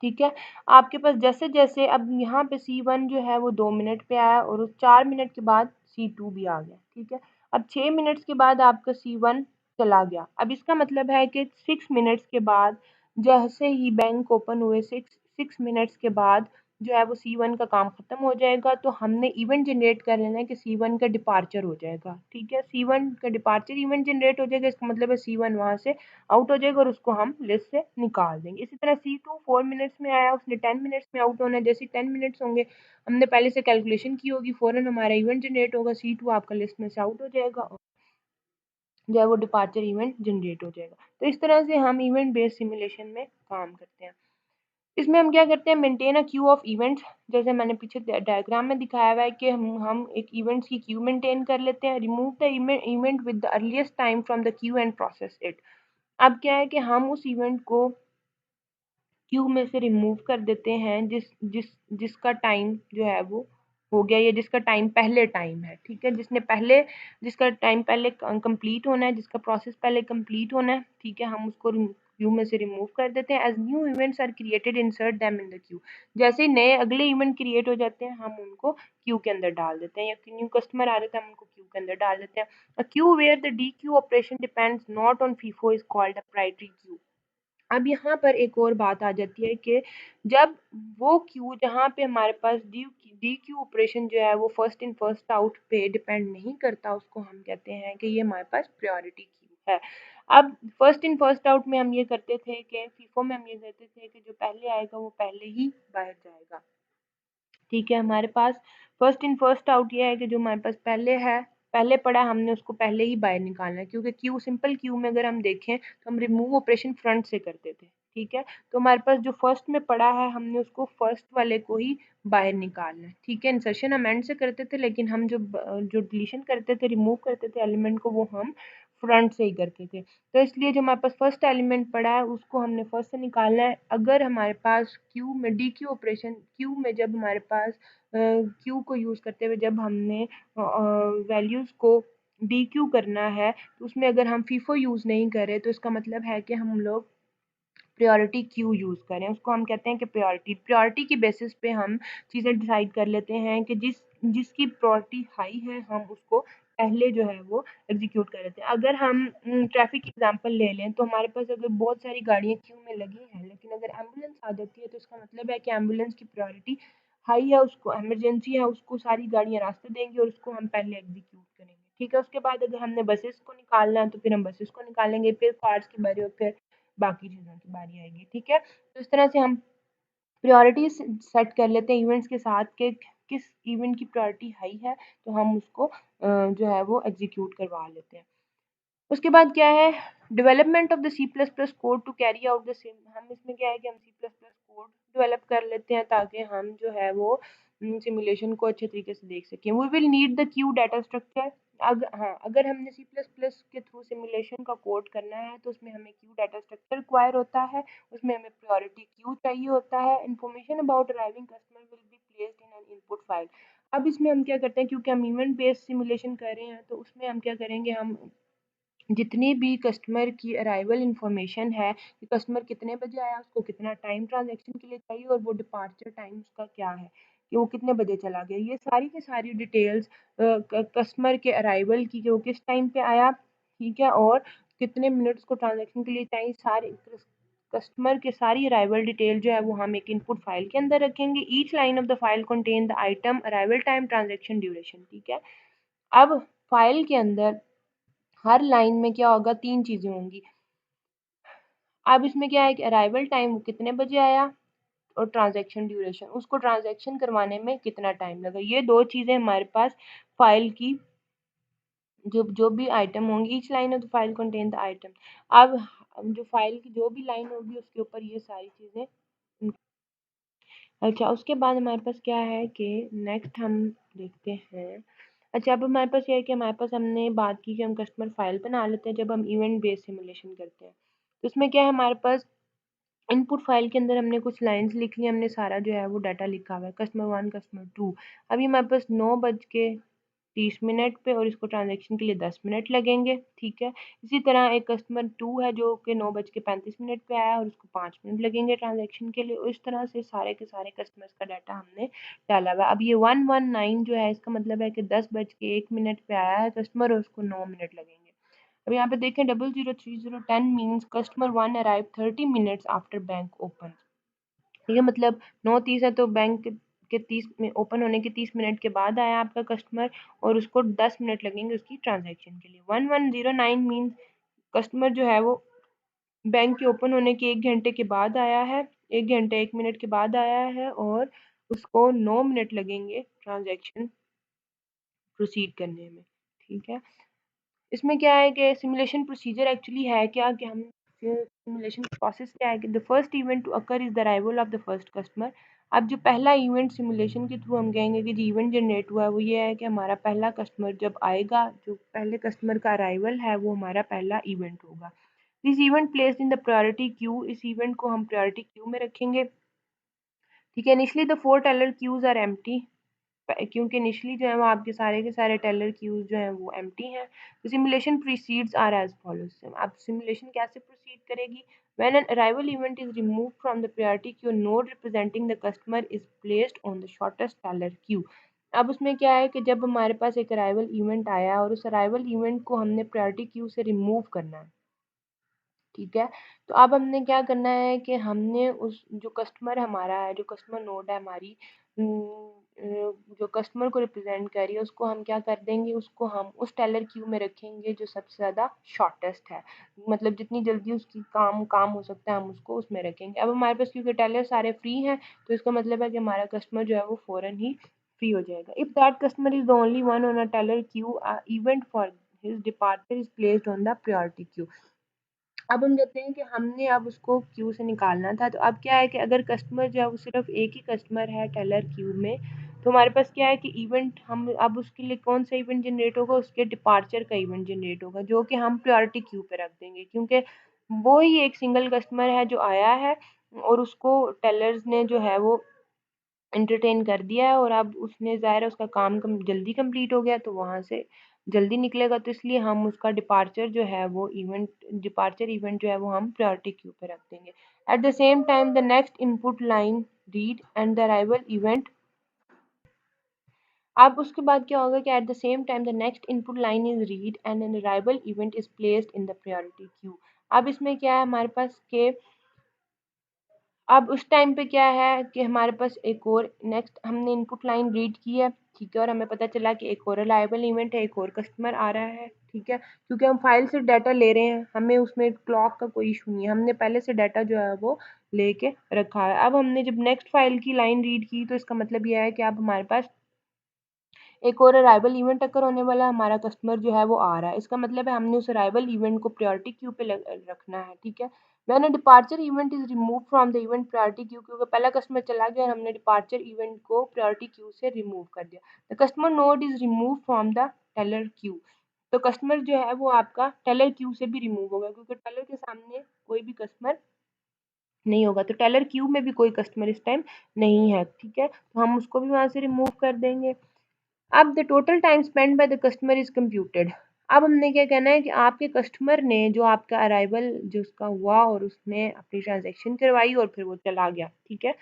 ठीक है, आपके पास जैसे जैसे अब यहाँ पे C1 जो है वो 2 मिनट पे आया और उस 4 मिनट के बाद C2 भी आ गया। ठीक है, अब 6 मिनट्स के बाद आपका C1 चला गया। अब इसका मतलब है कि 6 मिनट्स के बाद जैसे ही बैंक ओपन हुए, सिक्स मिनट्स के बाद जो है वो C1 का काम खत्म हो जाएगा, तो हमने इवेंट जनरेट कर लेना है कि C1 का डिपार्चर हो जाएगा। ठीक है, C1 का डिपार्चर इवेंट जनरेट हो जाएगा, इसका मतलब है C1 वहाँ से आउट हो जाएगा और उसको हम लिस्ट से निकाल देंगे। इसी तरह C2 4 मिनट्स में आया, उसने 10 मिनट्स में आउट होना है, जैसे 10 मिनट्स होंगे हमने पहले से कैलकुलेशन की होगी, फ़ौरन हमारा इवेंट जनरेट होगा, C2 आपका लिस्ट में से आउट हो जाएगा और जो है वो डिपार्चर इवेंट जनरेट हो जाएगा। तो इस तरह से हम इवेंट बेस्ड सिमुलेशन में काम करते हैं। इसमें हम क्या करते हैं, maintain a Q of events, जैसे मैंने पीछे डायग्राम में दिखाया हुआ है कि हम एक इवेंट्स की क्यू मेंटेन कर लेते हैं। Remove the event with the earliest time from the Q and process it. अब क्या है कि हम उस इवेंट को क्यू में से रिमूव कर देते हैं जिसका टाइम जो है वो हो गया, या जिसका टाइम पहले टाइम है, ठीक है, जिसका टाइम पहले कंप्लीट होना है, जिसका प्रोसेस पहले कंप्लीट होना है, ठीक है, हम उसको क्यू में से रिमूव कर देते हैं। As new events are created insert them in the queue. जैसे ही नए अगले इवेंट क्रिएट हो जाते हैं हम उनको क्यू के अंदर डाल देते हैं, या न्यू कस्टमर आ जाता है हम उनको क्यू के अंदर डाल देते हैं। A queue where the dequeue operation depends not on FIFO is called a priority queue. अब यहाँ पर एक और बात आ जाती है कि जब वो क्यू जहाँ पे हमारे पास डी क्यू ऑपरेशन जो है वो फर्स्ट इन फर्स्ट आउट पे डिपेंड नहीं करता, उसको हम कहते हैं कि ये हमारे पास प्रायोरिटी क्यू है। अब फर्स्ट इन फर्स्ट आउट में हम ये करते थे कि फीफो में हम ये करते थे कि जो पहले आएगा वो पहले ही बाहर जाएगा, ठीक है। हमारे पास फर्स्ट इन फर्स्ट आउट ये है कि जो हमारे पास पहले है, पहले पड़ा, हमने उसको पहले ही बाहर निकालना है, क्योंकि क्यू सिंपल क्यू में अगर हम देखें तो हम रिमूव ऑपरेशन फ्रंट से करते थे, ठीक है। तो हमारे पास जो फर्स्ट में पड़ा है हमने उसको फर्स्ट वाले को ही बाहर निकालना है, ठीक है। इंसर्शन हम एंड से करते थे, लेकिन हम जो डिलीशन करते थे, रिमूव करते थे एलिमेंट को, वो हम फ्रंट से ही करते थे। तो इसलिए जो हमारे पास फर्स्ट एलिमेंट पड़ा है उसको हमने फर्स्ट से निकालना है। अगर हमारे पास क्यू में डी क्यू ऑपरेशन, क्यू में जब हमारे पास क्यू को यूज़ करते हुए जब हमने वैल्यूज़ को डी क्यू करना है, तो उसमें अगर हम फीफो यूज़ नहीं करें तो इसका मतलब है कि हम लोग प्रायोरिटी क्यू यूज़ करें। उसको हम कहते हैं कि प्रायोरिटी की बेसिस पे हम चीज़ें डिसाइड कर लेते हैं कि जिसकी प्रायोरिटी हाई है हम उसको पहले जो है वो एग्जीक्यूट कर लेते हैं। अगर हम ट्रैफिक एग्जांपल ले लें तो हमारे पास अगर बहुत सारी गाड़ियाँ क्यू में लगी हैं, लेकिन अगर एम्बुलेंस आ जाती है तो इसका मतलब है कि एम्बुलेंस की प्रायोरिटी हाई है, उसको इमरजेंसी है, उसको सारी गाड़ियाँ रास्ते देंगी और उसको हम पहले एग्जीक्यूट करेंगे, ठीक है। उसके बाद अगर हमने बसेस को निकालना है तो फिर हम बसेस को निकालेंगे, फिर कार्स की बारी, और फिर बाकी चीज़ों की बारी आएगी, ठीक है। तो इस तरह से हम प्रायोरिटी सेट कर लेते हैं इवेंट्स के साथ के किस इवेंट की प्रायोरिटी हाई है तो हम उसको जो है वो एग्जीक्यूट करवा लेते हैं। उसके बाद क्या है, development of the C plus plus code to carry out the same. हम इसमें क्या है कि हम C plus plus code develop कर लेते हैं ताकि हम जो है वो सिमुलेशन को अच्छे तरीके से देख सकें। We will need the queue data structure. अगर हमने सी प्लस प्लस के थ्रू सिमुलेशन का कोड करना है तो उसमें हमें क्यू डाटा स्ट्रक्चर रिक्वायर होता है, उसमें हमें प्रायोरिटी क्यू चाहिए होता है। Information about arriving customer will be placed in an input file. अब इसमें हम क्या करते हैं, क्योंकि हम इवेंट बेस्ड सिमुलेशन कर रहे हैं तो उसमें हम क्या करेंगे, हम जितनी भी कस्टमर की अराइवल इंफॉर्मेशन है कि कस्टमर कितने बजे आया, उसको कितना टाइम ट्रांजैक्शन के लिए चाहिए और वो डिपार्चर टाइम उसका क्या है कि वो कितने बजे चला गया, ये सारी की सारी डिटेल्स कस्टमर के अराइवल की कि वो किस टाइम पे आया, ठीक है, और कितने मिनट्स को ट्रांजैक्शन के लिए चाहिए, सारे कस्टमर के सारी अराइवल डिटेल जो है वो हम एक इनपुट फाइल के अंदर रखेंगे। Each line of the file contain the item, arrival time, transaction duration, ठीक है। अब फाइल के अंदर हर लाइन में क्या होगा, 3 चीज़ें होंगी। अब इसमें क्या है कि अराइवल टाइम वो कितने बजे आया और ट्रांज़ैक्शन ड्यूरेशन, उसको ट्रांज़ैक्शन करवाने में कितना टाइम लगा। ये 2 चीज़ें हमारे पास फ़ाइल की जो जो भी आइटम होंगी, each line of the file contain the item. अब जो फ़ाइल की जो भी लाइन होगी उसके ऊपर ये सारी चीज़ें। अच्छा, उसके बाद हमारे पास क्या है कि नेक्स्ट हम देखते हैं। अच्छा, अब हमारे पास ये है कि हमारे पास हमने बात की कि हम कस्टमर फ़ाइल बना लेते हैं जब हम इवेंट बेस्ड सिमुलेशन करते हैं। तो इसमें क्या है, हमारे पास इनपुट फाइल के अंदर हमने कुछ लाइंस लिख ली, हमने सारा जो है वो डाटा लिखा हुआ है, कस्टमर 1, कस्टमर 2। अभी हमारे पास 9:30 पे और इसको ट्रांजैक्शन के लिए 10 मिनट लगेंगे, ठीक है। इसी तरह एक कस्टमर 2 है जो कि 9:35 पे आया और उसको 5 मिनट लगेंगे ट्रांजैक्शन के लिए। इस तरह से सारे के सारे कस्टमर्स का डाटा हमने डाला हुआ है। अब ये 119 जो है इसका मतलब है कि 10:01 पे आया है कस्टमर और उसको 9 मिनट लगेंगे। अब यहाँ पे देखें 003010 means customer 1 arrive 30 minutes after bank open. ठीक है, मतलब 9:30 है तो बैंक के 30 में ओपन होने के 30 मिनट के बाद आया आपका कस्टमर और उसको 10 मिनट लगेंगे उसकी ट्रांजैक्शन के लिए। 1109 मीन्स कस्टमर जो है वो बैंक के ओपन होने के 1 घंटे के बाद आया है, 1 घंटे 1 मिनट के बाद आया है और उसको 9 मिनट लगेंगे ट्रांजैक्शन प्रोसीड करने में, ठीक है। इसमें क्या है कि सिमुलेशन प्रोसीजर एक्चुअली है क्या कि हम सिमुलेशन प्रोसेस क्या है कि the first event to occur is the arrival of the first customer. अब जो पहला इवेंट सिमुलेशन के थ्रू हम कहेंगे कि जो इवेंट जनरेट हुआ है वो ये है कि हमारा पहला कस्टमर जब आएगा, जो पहले कस्टमर का अराइवल है वो हमारा पहला इवेंट होगा। This event placed in the priority queue, इस इवेंट को हम प्रायोरिटी क्यू में रखेंगे। ठीक है, initially the 4 teller queues are empty, क्योंकि इनिशियली जो है वो आपके सारे के सारे टेलर क्यूज जो हैं वो एम्प्टी हैं। तो simulation proceeds are as follows. अब सिमुलेशन कैसे प्रोसीड करेगी? When an arrival event is removed from the priority queue, node representing the customer is placed on the shortest teller queue. अब उसमें क्या है कि जब हमारे पास एक अराइवल इवेंट आया और उस अराइवल इवेंट को हमने प्रायोरिटी क्यू से रिमूव करना है, ठीक है, तो अब हमने क्या करना है कि हमने उस जो कस्टमर हमारा है, जो कस्टमर नोड है हमारी, जो कस्टमर को रिप्रेजेंट कर रही है, उसको हम क्या कर देंगे, उसको हम उस टेलर क्यू में रखेंगे जो सबसे ज़्यादा शॉर्टेस्ट है, मतलब जितनी जल्दी उसकी काम हो सकता है हम उसको उसमें रखेंगे। अब हमारे पास क्योंकि टेलर सारे फ्री हैं, तो इसका मतलब है कि हमारा कस्टमर जो है वो फ़ौरन ही फ्री हो जाएगा। If that customer is the only one on a tailor Q, event for his departure is placed on the priority queue. अब हम कहते हैं कि हमने अब उसको क्यू से निकालना था, तो अब क्या है कि अगर कस्टमर जो है वो सिर्फ एक ही कस्टमर है टेलर क्यू में, तो हमारे पास क्या है कि इवेंट हम अब उसके लिए कौन सा इवेंट जनरेट होगा, उसके डिपार्चर का इवेंट जनरेट होगा, जो कि हम प्रायोरिटी क्यू पे रख देंगे, क्योंकि वो ही एक सिंगल कस्टमर है जो आया है और उसको टेलर्स ने जो है वो एंटरटेन कर दिया है, और अब उसने ज़ाहिर है उसका काम जल्दी कंप्लीट हो गया, तो वहाँ से जल्दी निकलेगा, तो इसलिए हम उसका डिपार्चर जो है वो डिपार्चर इवेंट जो है वो हम प्रायोरिटी क्यू पे रख देंगे। At the same time the next input line read and the arrival event. अब उसके बाद क्या होगा कि at the same time the next input line is read and an arrival event is placed in the priority queue. अब इसमें क्या है हमारे पास के अब उस टाइम पे क्या है कि हमारे पास एक और नेक्स्ट हमने इनपुट लाइन रीड की है, ठीक है, और हमें पता चला कि एक और अलाइबल इवेंट है, एक और कस्टमर आ रहा है, ठीक है, क्योंकि हम फाइल से डाटा ले रहे हैं, हमें उसमें क्लॉक का कोई इशू नहीं है, हमने पहले से डाटा जो है वो लेके रखा है। अब हमने जब नेक्स्ट फाइल की लाइन रीड की, तो इसका मतलब यह है कि अब हमारे पास एक और अराइवल इवेंट अकर होने वाला है, हमारा कस्टमर जो है वो आ रहा है, इसका मतलब है हमने उस अराइवल इवेंट को प्रायोरिटी क्यू पे रखना है, ठीक है। When a departure event is remove from the event priority queue, क्योंकि पहला कस्टमर चला गया और हमने डिपार्चर इवेंट को प्रायोरिटी क्यू से रिमूव कर दिया। The customer node is remove from the teller queue, तो कस्टमर जो है वो आपका टेलर क्यू से भी रिमूव होगा, क्योंकि टेलर के सामने कोई भी कस्टमर नहीं होगा, तो टेलर क्यू में भी कोई कस्टमर इस टाइम नहीं है, ठीक है, तो हम उसको भी वहां से रिमूव कर देंगे। अब the total time spend by the customer is computed. अब हमने क्या कहना है कि आपके कस्टमर ने जो आपका अराइवल जो उसका हुआ और उसने अपनी ट्रांजैक्शन करवाई और फिर वो चला गया, ठीक है।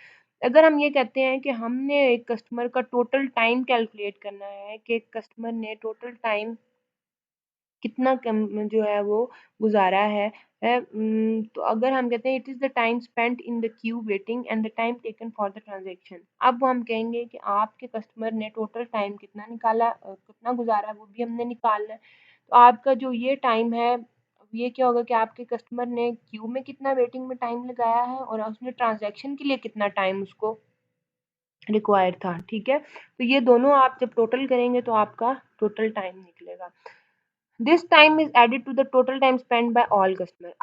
अगर हम ये कहते हैं कि हमने एक कस्टमर का टोटल टाइम कैलकुलेट करना है कि कस्टमर ने टोटल टाइम कितना कम जो है वो गुजारा है, तो अगर हम कहते हैं it is the time spent in the Q waiting and the time taken for the transaction. अब हम कहेंगे कि आपके कस्टमर ने टोटल टाइम कितना निकाला, कितना गुजारा, वो भी हमने निकालना है। तो आपका जो ये टाइम है, ये क्या होगा कि आपके कस्टमर ने क्यू में कितना वेटिंग में टाइम लगाया है और उसने ट्रांजेक्शन के लिए कितना टाइम उसको रिक्वायर्ड था, ठीक है। तो ये दोनों आप जब टोटल करेंगे तो आपका टोटल टाइम निकलेगा। This time is added to the total time spend by all customer.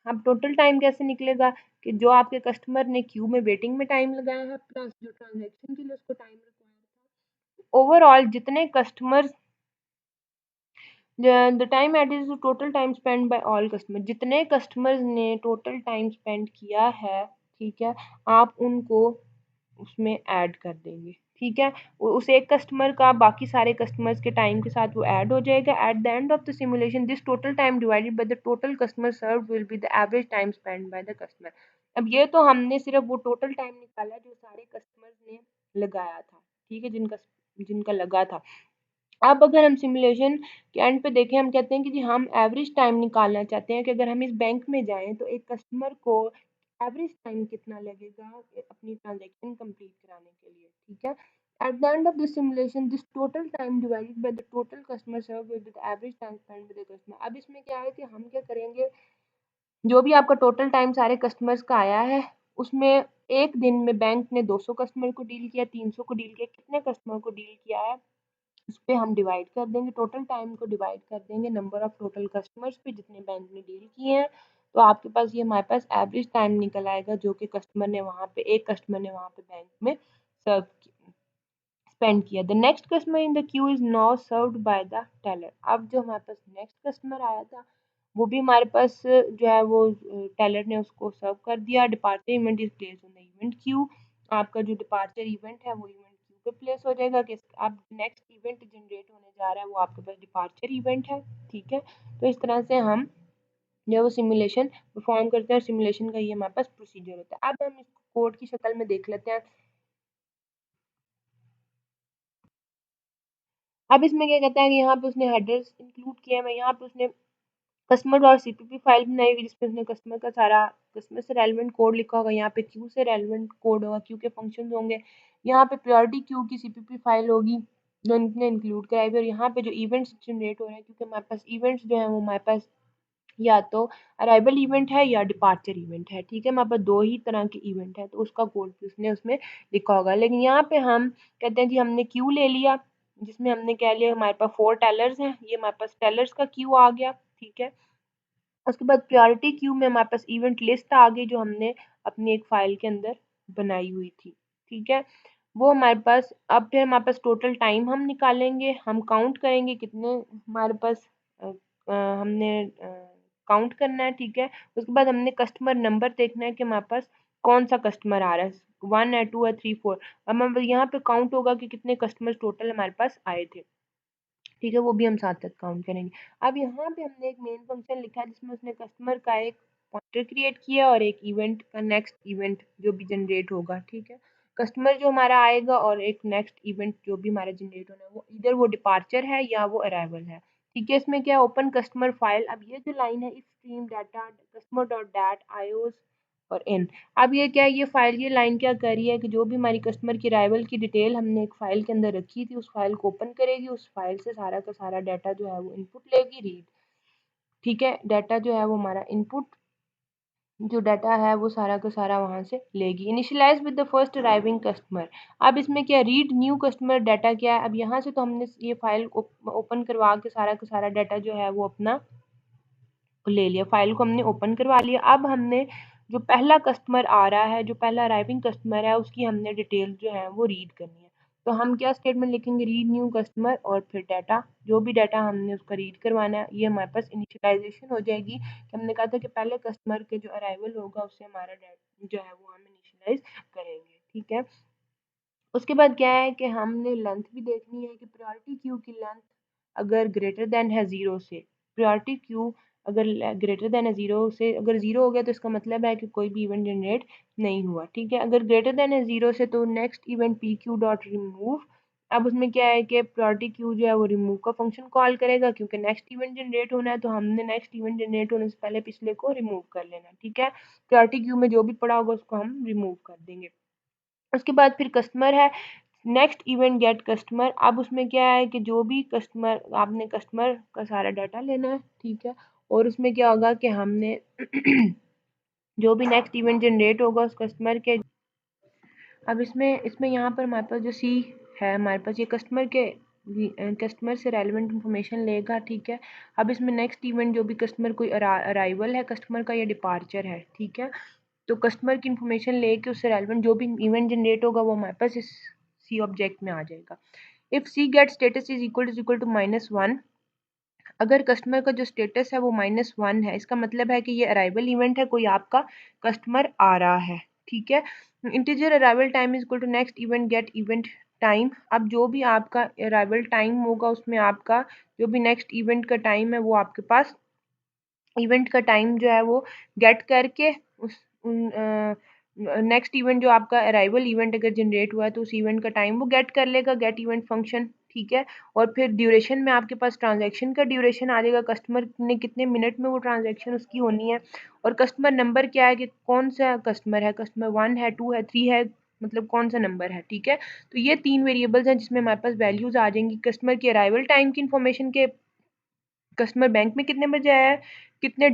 अब टोटल टाइम कैसे निकलेगा कि जो आपके कस्टमर ने क्यू में वेटिंग में टाइम लगाया है प्लस जो ट्रांजैक्शन के लिए उसको टाइम रिक्वायर्ड था, ओवरऑल जितने customers, the time added to total time spend by all customer, जितने कस्टमर्स ने टोटल टाइम स्पेंड किया है, ठीक है, आप उनको उसमें ऐड कर देंगे, ठीक है। उस एक कस्टमर का बाकी सारे कस्टमर्स के टाइम के साथ वो ऐड हो जाएगा। Eight the end of the simulation this total time divided by the total customer served will be the average time spend by the customer. अब ये तो हमने सिर्फ वो टोटल टाइम निकाला जो सारे कस्टमर्स ने लगाया था, ठीक है, जिनका जिनका लगा था। अब अगर हम सिमुलेशन के एंड पे देखें, हम कहते हैं कि जी हम एवरेज टाइम निकालना चाहते हैं कि अगर हम इस बैंक में जाएं तो एक कस्टमर को एवरेज टाइम कितना लगेगा अपनी ट्रांजैक्शन कंप्लीट कराने के लिए, ठीक है। At the end of this simulation this total time divided by the total customer serve with the average time spend with the customer. अब इसमें क्या है कि हम क्या करेंगे, जो भी आपका टोटल टाइम सारे कस्टमर्स का आया है उसमें एक दिन में बैंक ने 200 कस्टमर को डील किया, 300 को डील किया, कितने कस्टमर को डील किया है उस पे हम डिवाइड कर देंगे, टोटल टाइम को डिवाइड कर देंगे नंबर ऑफ टोटल कस्टमर्स पे जितने बैंक ने डील किए हैं, तो आपके पास ये हमारे पास एवरेज टाइम निकल आएगा जो कि कस्टमर ने वहाँ पे बैंक में सर्व स्पेंड किया। The next customer in the queue is now served by the teller. अब जो हमारे पास नेक्स्ट कस्टमर आया था वो भी हमारे पास जो है वो टेलर ने उसको सर्व कर दिया। Departure event is place on the event Q. आपका जो डिपार्चर इवेंट है वो इवेंट क्यू पे प्लेस हो जाएगा कि अब नेक्स्ट इवेंट जनरेट होने जा रहा है वो आपके पास डिपार्चर इवेंट है। ठीक है, तो इस तरह से हम जो वो सिमुलेशन परफॉर्म करते हैं और सिमुलेशन का ये हमारे पास प्रोसीजर होता है। अब हम इसको कोड की शक्ल में देख लेते हैं। अब इसमें क्या कहता है कि यहाँ पे उसने हेडर्स इंक्लूड किया है, यहाँ पे उसने कस्टमर और सीपीपी फाइल बनाई हुई जिसमें उसने कस्टमर से रेलेवेंट कोड लिखा होगा। यहाँ पे क्यू से रेलेवेंट कोड होगा, क्यू के फंक्शंस होंगे। यहाँ पे प्रायोरिटी क्यू की सीपीपी फाइल होगी जो इनने इंक्लूड कराई हुई। और यहाँ पे जो इवेंट्स जनरेट हो रहे हैं क्योंकि हमारे पास इवेंट्स जो है वो हमारे पास या तो अराइवल इवेंट है या डिपार्चर इवेंट है। ठीक है, हमारे पास दो ही तरह के इवेंट है तो उसका कोड भी उसने उसमें लिखा होगा। लेकिन यहाँ पे हम कहते हैं जी हमने क्यू ले लिया जिसमें हमने कह लिया हमारे पास 4 टेलर्स हैं, ये हमारे पास टेलर्स का क्यू आ गया। ठीक है, उसके बाद प्रायोरिटी क्यू में हमारे पास इवेंट लिस्ट आ गई जो हमने अपनी एक फाइल के अंदर बनाई हुई थी। ठीक है, वो हमारे पास अब फिर हमारे पास टोटल टाइम हम निकालेंगे, हम काउंट करेंगे कितने हमारे पास हमने काउंट करना है। ठीक है, उसके बाद हमने कस्टमर नंबर देखना है कि हमारे पास कौन सा कस्टमर आ रहा है, 1 है, 2 है, 3, 4। अब हम यहाँ पे काउंट होगा कि कितने कस्टमर टोटल हमारे पास आए थे। ठीक है, वो भी हम साथ साथ काउंट करेंगे। अब यहाँ पे हमने एक मेन फंक्शन लिखा है जिसमें उसने कस्टमर का एक पॉइंटर क्रिएट किया और एक इवेंट का नेक्स्ट इवेंट जो भी जनरेट होगा। ठीक है, कस्टमर जो हमारा आएगा और एक नेक्स्ट इवेंट जो भी हमारा जनरेट होना है वो इधर वो डिपार्चर है या वो अराइवल है। ठीक है, इसमें क्या ओपन कस्टमर फाइल। अब ये जो लाइन है इस stream data customer dot that iOS और इन। अब ये क्या है, ये फाइल ये लाइन क्या कर रही है कि जो भी हमारी कस्टमर की अराइवल की डिटेल हमने एक फाइल के अंदर रखी थी उस फाइल को ओपन करेगी, उस फाइल से सारा का सारा डाटा जो है वो इनपुट लेगी, रीड। ठीक है, डाटा जो है वो हमारा इनपुट जो डाटा है वो सारा का सारा वहां से लेगी। Initialise with the first arriving customer. अब इसमें क्या रीड न्यू कस्टमर डाटा क्या है। अब यहाँ से तो हमने ये फाइल ओपन करवा के सारा का सारा डाटा जो है वो अपना ले लिया, फाइल को हमने ओपन करवा लिया। अब हमने जो पहला कस्टमर आ रहा है, जो पहला अराइविंग कस्टमर है उसकी हमने डिटेल जो है वो रीड करनी है। तो हम क्या स्टेटमेंट लिखेंगे, रीड न्यू कस्टमर और फिर डाटा, जो भी डाटा हमने उसका रीड करवाना है। ये हमारे पास इनिशियलाइजेशन हो जाएगी कि हमने कहा था कि पहले कस्टमर के जो अराइवल होगा उससे हमारा डाटा जो है वो हम इनिशियलाइज करेंगे। ठीक है, उसके बाद क्या है कि हमने लेंथ भी देखनी है कि प्रायोरिटी क्यू की लेंथ अगर ग्रेटर देन है ज़ीरो से, प्रायोरिटी क्यू अगर ग्रेटर देन है ज़ीरो से, अगर ज़ीरो हो गया तो इसका मतलब है कि कोई भी इवेंट जनरेट नहीं हुआ। ठीक है, अगर ग्रेटर देन है ज़ीरो से तो next event P Q dot remove. अब उसमें क्या है कि प्रायोरिटी क्यू जो है वो रिमूव का फंक्शन कॉल करेगा क्योंकि नेक्स्ट इवेंट जनरेट होना है तो हमने नेक्स्ट इवेंट जनरेट होने से पहले पिछले को रिमूव कर लेना। ठीक है, प्रायोरिटी क्यू में जो भी पड़ा होगा उसको हम रिमूव कर देंगे। उसके बाद फिर कस्टमर है, नेक्स्ट इवेंट गेट कस्टमर। अब उसमें क्या है कि जो भी कस्टमर आपने कस्टमर का सारा डाटा लेना है। ठीक है, और उसमें क्या होगा कि हमने जो भी नेक्स्ट इवेंट जनरेट होगा उस कस्टमर के। अब इसमें इसमें यहाँ पर हमारे पास जो सी है हमारे पास ये कस्टमर से रेलिवेंट इंफॉर्मेशन लेगा। ठीक है, अब इसमें नेक्स्ट इवेंट जो भी कस्टमर कोई अराइवल है कस्टमर का या डिपार्चर है। ठीक है, तो कस्टमर की इंफॉर्मेशन लेके उससे रेलिवेंट जो भी इवेंट जनरेट होगा वो हमारे पास इस सी ऑब्जेक्ट में आ जाएगा। If C get status is equal to -1, अगर कस्टमर का जो स्टेटस है वो -1 है इसका मतलब है कि ये अराइवल इवेंट है, कोई आपका कस्टमर आ रहा है। ठीक है, integer arrival time is equal to next event get event time. अब जो भी आपका अराइवल टाइम होगा उसमें आपका जो भी नेक्स्ट इवेंट का टाइम है वो आपके पास इवेंट का टाइम जो है वो गेट करके उस नेक्स्ट इवेंट जो आपका अराइवल इवेंट अगर जनरेट हुआ है तो उस इवेंट का टाइम वो गेट कर लेगा, गेट इवेंट फंक्शन। ठीक है, और फिर ड्यूरेशन में आपके पास ट्रांजैक्शन का ड्यूरेशन आ जाएगा, कस्टमर ने कितने मिनट में वो ट्रांजैक्शन उसकी होनी है। और कस्टमर नंबर क्या है कि कौन सा कस्टमर है, कस्टमर 1 है, 2 है, 3 है, मतलब कौन सा नंबर है। ठीक है, तो ये 3 वेरिएबल्स हैं जिसमें हमारे पास वैल्यूज आ जाएंगी कस्टमर की अराइवल टाइम की इंफॉर्मेशन के, कस्टमर बैंक में कितने बजे आया है, कितना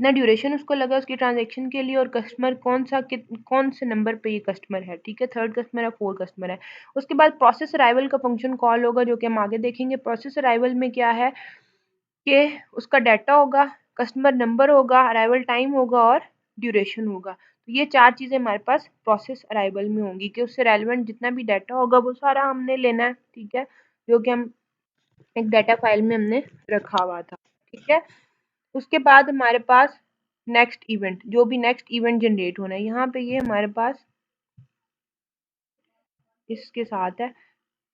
ड्यूरेशन उसको लगा उसकी ट्रांजैक्शन के लिए, और कस्टमर कौन से नंबर पे ये कस्टमर है। ठीक है, थर्ड कस्टमर है, फोर्थ कस्टमर है। उसके बाद प्रोसेस अराइवल का फंक्शन कॉल होगा जो कि हम आगे देखेंगे। प्रोसेस अराइवल में क्या है कि उसका डाटा होगा कस्टमर नंबर होगा, अराइवल टाइम होगा और ड्यूरेशन होगा। तो ये 4 चीज़ें हमारे पास प्रोसेस अराइवल में होंगी कि उससे रेलेवेंट जितना भी डाटा होगा वो सारा हमने लेना है, ठीक है, जो कि हम एक डाटा फाइल में हमने रखा हुआ था, ठीक है। उसके बाद हमारे पास नेक्स्ट इवेंट, जो भी नेक्स्ट इवेंट जनरेट होना है, यहाँ पे ये हमारे पास इसके साथ है।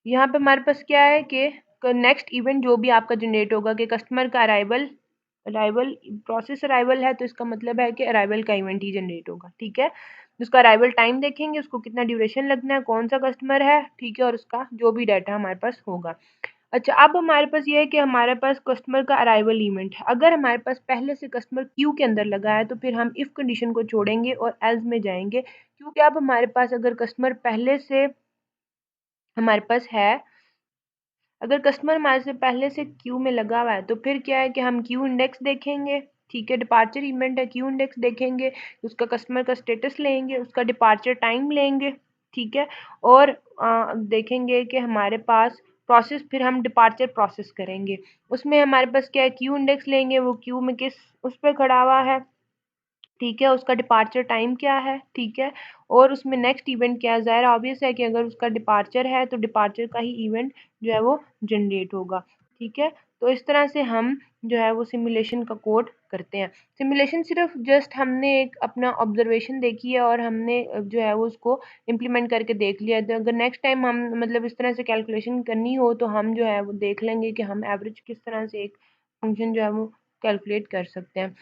यहाँ पे हमारे पास क्या है कि नेक्स्ट इवेंट जो भी आपका जनरेट होगा कि कस्टमर का अराइवल, अराइवल प्रोसेस अराइवल है तो इसका मतलब है कि अराइवल का इवेंट ही जनरेट होगा, ठीक है। उसका अराइवल टाइम देखेंगे, उसको कितना ड्यूरेशन लगना है, कौन सा कस्टमर है, ठीक है, और उसका जो भी डाटा हमारे पास होगा। अच्छा, अब हमारे पास ये है कि हमारे पास कस्टमर का अराइवल इवेंट है। अगर हमारे पास पहले से कस्टमर क्यू के अंदर लगा है तो फिर हम इफ कंडीशन को छोड़ेंगे और एल्स में जाएंगे, क्योंकि अब हमारे पास अगर कस्टमर पहले से हमारे पास है, अगर कस्टमर हमारे से पहले से क्यू में लगा हुआ है तो फिर क्या है कि हम क्यू इंडेक्स देखेंगे, ठीक है, डिपार्चर इवेंट है, क्यू इंडेक्स देखेंगे, उसका कस्टमर का स्टेटस लेंगे, उसका डिपार्चर टाइम लेंगे, ठीक है, और देखेंगे कि हमारे पास प्रोसेस, फिर हम डिपार्चर प्रोसेस करेंगे, उसमें हमारे पास क्या है, क्यू इंडेक्स लेंगे, वो क्यू में किस उस पर खड़ा हुआ है, ठीक है, उसका डिपार्चर टाइम क्या है, ठीक है, और उसमें नेक्स्ट इवेंट क्या है। ज़ाहिर ऑब्वियस है कि अगर उसका डिपार्चर है तो डिपार्चर का ही इवेंट जो है वो जनरेट होगा, ठीक है। तो इस तरह से हम जो है वो सिमुलेशन का कोड करते हैं। सिमुलेशन सिर्फ जस्ट हमने एक अपना ऑब्जर्वेशन देखी है और हमने जो है वो उसको इम्प्लीमेंट करके देख लिया है। तो अगर नेक्स्ट टाइम हम मतलब इस तरह से कैलकुलेशन करनी हो तो हम जो है वो देख लेंगे कि हम एवरेज किस तरह से एक फंक्शन जो है वो कैलकुलेट कर सकते हैं।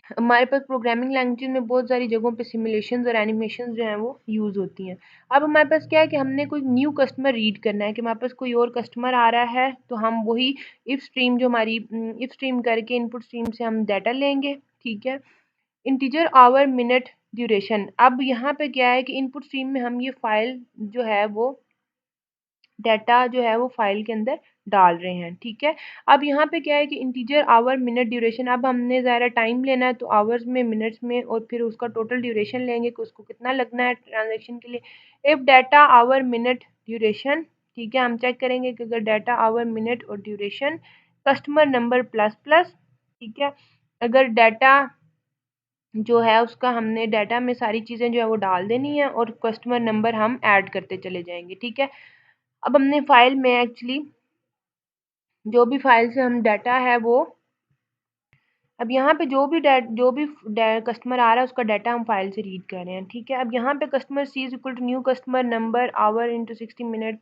हमारे पास प्रोग्रामिंग लैंग्वेज में बहुत सारी जगहों पे सिमुलेशंस और एनिमेशंस जो हैं वो यूज़ होती हैं। अब हमारे पास क्या है कि हमने कोई न्यू कस्टमर रीड करना है कि हमारे पास कोई और कस्टमर आ रहा है, तो हम वही इफ स्ट्रीम जो हमारी इफ स्ट्रीम करके इनपुट स्ट्रीम से हम डाटा लेंगे, ठीक है। इंटीजर आवर मिनट ड्यूरेशन, अब यहाँ पे क्या है कि इनपुट स्ट्रीम में हम ये फाइल जो है वो डाटा जो है वो फाइल के अंदर डाल रहे हैं, ठीक है। अब यहाँ पे क्या है कि इंटीजर आवर मिनट ड्यूरेशन, अब हमने ज़रा टाइम लेना है तो आवर्स में, मिनट्स में, और फिर उसका टोटल ड्यूरेशन लेंगे कि उसको कितना लगना है ट्रांजेक्शन के लिए। If data our minute duration, ठीक है, हम चेक करेंगे कि अगर डाटा आवर मिनट और duration customer number plus plus, ठीक है, अगर डाटा जो है उसका हमने डाटा में सारी चीज़ें जो है वो डाल देनी है और कस्टमर नंबर हम ऐड करते चले जाएंगे, ठीक है। अब हमने फाइल में एक्चुअली जो भी फाइल से हम डाटा है वो, अब यहाँ पे जो भी कस्टमर आ रहा है उसका डाटा हम फाइल से रीड कर रहे हैं, ठीक है। अब यहाँ पे customer C is equal to new customer number hour into 60 minute,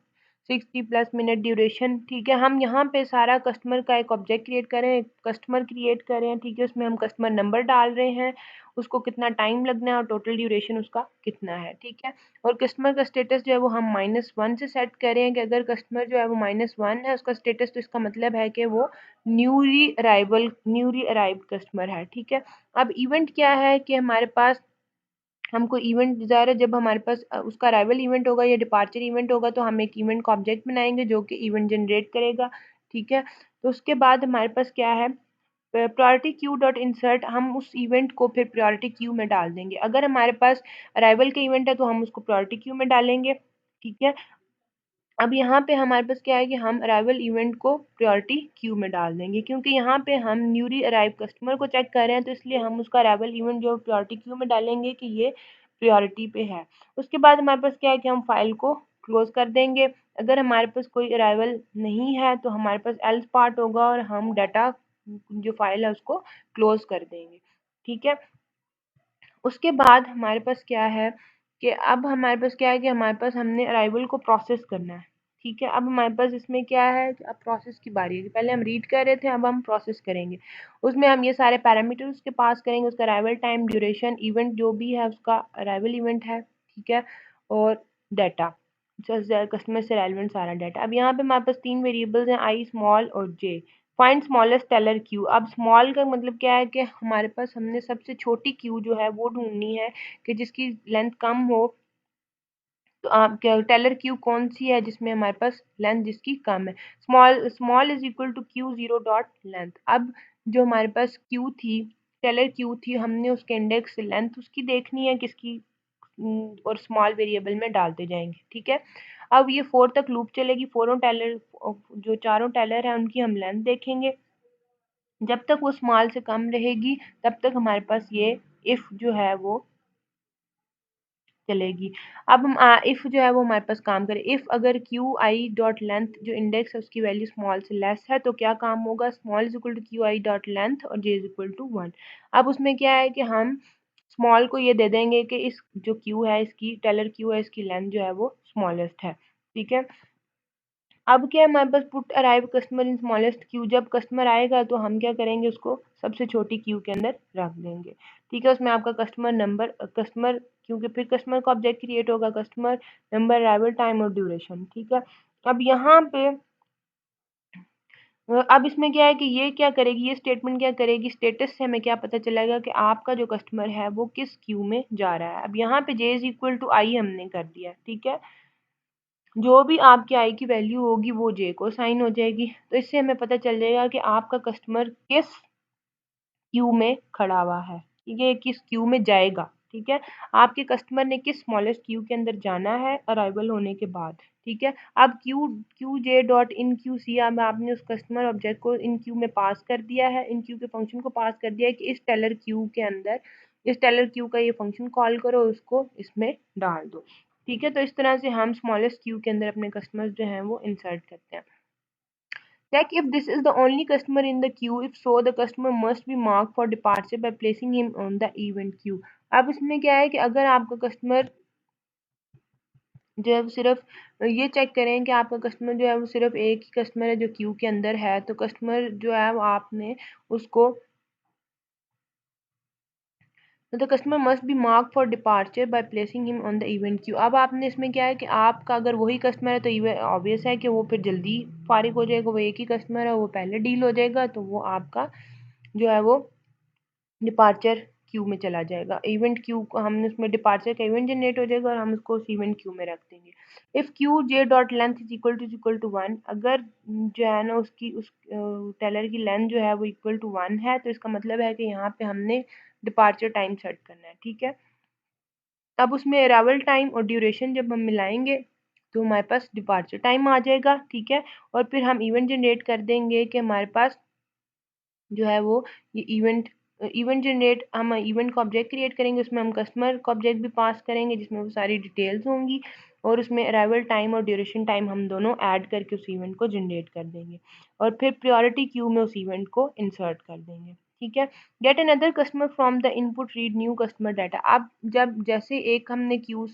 60 plus minute duration, ठीक है। हम यहाँ पे सारा कस्टमर का एक ऑब्जेक्ट क्रिएट करें, एक कस्टमर क्रिएट करें, ठीक है, उसमें हम कस्टमर नंबर डाल रहे हैं, उसको कितना टाइम लगना है और टोटल ड्यूरेशन उसका कितना है, ठीक है। और कस्टमर का स्टेटस जो है वो हम -1 से सेट करें कि अगर कस्टमर जो है वो -1 है उसका स्टेटस, तो इसका मतलब है कि वो न्यूली अराइव्ड कस्टमर है, ठीक है। अब इवेंट क्या है कि हमारे पास हमको इवेंट ज़ाहिर है जब हमारे पास उसका अराइवल इवेंट होगा या डिपार्चर इवेंट होगा तो हम एक इवेंट का ऑब्जेक्ट बनाएंगे जो कि इवेंट जनरेट करेगा, ठीक है। तो उसके बाद हमारे पास क्या है, प्रायोरिटी क्यू डॉट इंसर्ट, हम उस इवेंट को फिर प्रायोरिटी क्यू में डाल देंगे। अगर हमारे पास अराइवल का इवेंट है तो हम उसको प्रायोरिटी क्यू में डालेंगे, ठीक है। अब यहाँ पे हमारे पास क्या है कि हम अराइवल इवेंट को प्रायोरिटी क्यू में डाल देंगे, क्योंकि यहाँ पे हम न्यूली अराइव कस्टमर को चेक कर रहे हैं तो इसलिए हम उसका अराइवल इवेंट जो प्रायोरिटी क्यू में डालेंगे कि ये प्रायोरिटी पे है। उसके बाद हमारे पास क्या है कि हम फाइल को क्लोज कर देंगे। अगर हमारे पास कोई अराइवल नहीं है तो हमारे पास एल्स पार्ट होगा और हम डाटा जो फाइल है उसको क्लोज कर देंगे, ठीक है। उसके बाद हमारे पास क्या है कि अब हमारे पास क्या है कि हमारे पास हमने अराइवल को प्रोसेस करना है, ठीक है। अब हमारे पास इसमें क्या है कि अब प्रोसेस की बारी है, पहले हम रीड कर रहे थे अब हम प्रोसेस करेंगे। उसमें हम ये सारे पैरामीटर उसके पास करेंगे, उसका अराइवल टाइम, ड्यूरेशन, इवेंट जो भी है उसका अराइवल इवेंट है, ठीक है, और डाटा, कस्टमर से रेलिवेंट सारा डाटा। अब यहाँ पे हमारे पास 3 वेरिएबल्स हैं, आई, स्मॉल और जे। फाइंड स्मॉलेस्ट टेलर क्यू, अब स्मॉल का मतलब क्या है कि हमारे पास हमने सबसे छोटी क्यू जो है वो ढूंढनी है कि जिसकी लेंथ कम हो। तो आप क्या टेलर क्यू कौन सी है जिसमें हमारे पास लेंथ जिसकी कम है, small small is equal to queue zero dot length. अब जो हमारे पास क्यू थी, टेलर क्यू थी, हमने उसके इंडेक्स लेंथ उसकी देखनी है किसकी, और स्मॉल वेरिएबल में डालते जाएंगे, ठीक है। अब ये 4 तक लूप चलेगी, फोरों टेलर जो चारों टेलर है उनकी हम लेंथ देखेंगे, जब तक वो स्मॉल से कम रहेगी तब तक हमारे पास ये इफ जो है वो चलेगी। अब हम इफ जो है वो हमारे पास काम करे, इफ अगर क्यू आई डॉट लेंथ जो इंडेक्स है उसकी वैल्यू स्मॉल से लेस है तो क्या काम होगा, small is equal to queue I dot length और जे इज इक्वल टू 1। अब उसमें क्या है कि हम स्मॉल को ये दे देंगे कि इस जो क्यू है इसकी टेलर क्यू है इसकी लेंथ जो है वो स्मॉलेस्ट है, ठीक है। अब क्या है हमारे पास put arrive customer in smallest queue, जब कस्टमर आएगा तो हम क्या करेंगे उसको सबसे छोटी क्यू के अंदर रख देंगे, ठीक है। उसमें आपका कस्टमर नंबर कस्टमर क्योंकि फिर कस्टमर का ऑब्जेक्ट क्रिएट होगा, कस्टमर नंबर अराइवल टाइम और ड्यूरेशन, ठीक है। अब यहाँ पे अब इसमें क्या है कि ये क्या करेगी, ये स्टेटमेंट क्या करेगी, स्टेटस से हमें क्या पता चलेगा कि आपका जो कस्टमर है वो किस क्यू में जा रहा है। अब यहाँ पे जे इज इक्वल टू आई हमने कर दिया, ठीक है। जो भी आपकी आई की वैल्यू होगी वो जे को साइन हो जाएगी, तो इससे हमें पता चल जाएगा कि आपका कस्टमर किस क्यू में खड़ा हुआ है, ठीक है, किस क्यू में जाएगा, ठीक है। आपके कस्टमर ने किस स्मॉलेस्ट क्यू के अंदर जाना है अराइवल होने के बाद, ठीक है। अब queue queue J dot enqueue C, अब आपने उस कस्टमर ऑब्जेक्ट को इन क्यू में पास कर दिया है, इन क्यू के फंक्शन को पास कर दिया है कि इस टेलर क्यू के अंदर इस टेलर क्यू का ये फंक्शन कॉल करो, उसको इसमें डाल दो, ठीक है। तो इस तरह से हम स्मॉलेस्ट क्यू के अंदर अपने कस्टमर्स जो हैं वो इंसर्ट करते हैं। Check if this is the only customer in the queue. If so, the customer must be marked for departure by placing him on the event queue. अब इसमें क्या है कि अगर आपका कस्टमर जो है वो सिर्फ ये चेक करें कि आपका कस्टमर जो है वो सिर्फ एक ही कस्टमर है जो क्यू के अंदर है, तो कस्टमर जो है वो आपने उसको the customer must be mark for departure by placing him on the event Q. अब आपने इसमें क्या है कि आपका अगर वही कस्टमर है तो ऑब्वियस है कि वो फिर जल्दी फारिग हो जाएगा, वो एक ही कस्टमर है वो पहले डील हो जाएगा, तो वो आपका जो है वो डिपार्चर क्यू में चला जाएगा। इवेंट क्यू को हमने उसमें डिपार्चर का इवेंट जनरेट हो जाएगा और हम उसको उस इवेंट क्यू में रख देंगे। If queue J dot length is equal to 1, अगर जो है ना उसकी उस टेलर की लेंथ जो है वो इक्वल टू 1 है तो इसका मतलब है कि यहाँ पे हमने डिपार्चर टाइम सेट करना है, ठीक है। अब उसमें अराइवल टाइम और ड्यूरेशन जब हम मिलाएंगे तो हमारे पास डिपार्चर टाइम आ जाएगा, ठीक है। और फिर हम इवेंट जनरेट कर देंगे कि हमारे पास जो है वो ये इवेंट जनरेट, हम इवेंट का ऑब्जेक्ट क्रिएट करेंगे, उसमें हम कस्टमर का ऑब्जेक्ट भी पास करेंगे जिसमें वो सारी डिटेल्स होंगी और उसमें अराइवल टाइम और ड्यूरेशन टाइम हम दोनों ऐड करके उस इवेंट को जनरेट कर देंगे और फिर प्रायोरिटी क्यू में उस इवेंट को इंसर्ट कर देंगे, ठीक है। Get another customer from the input read new customer data. अब जब जैसे एक हमने क्यू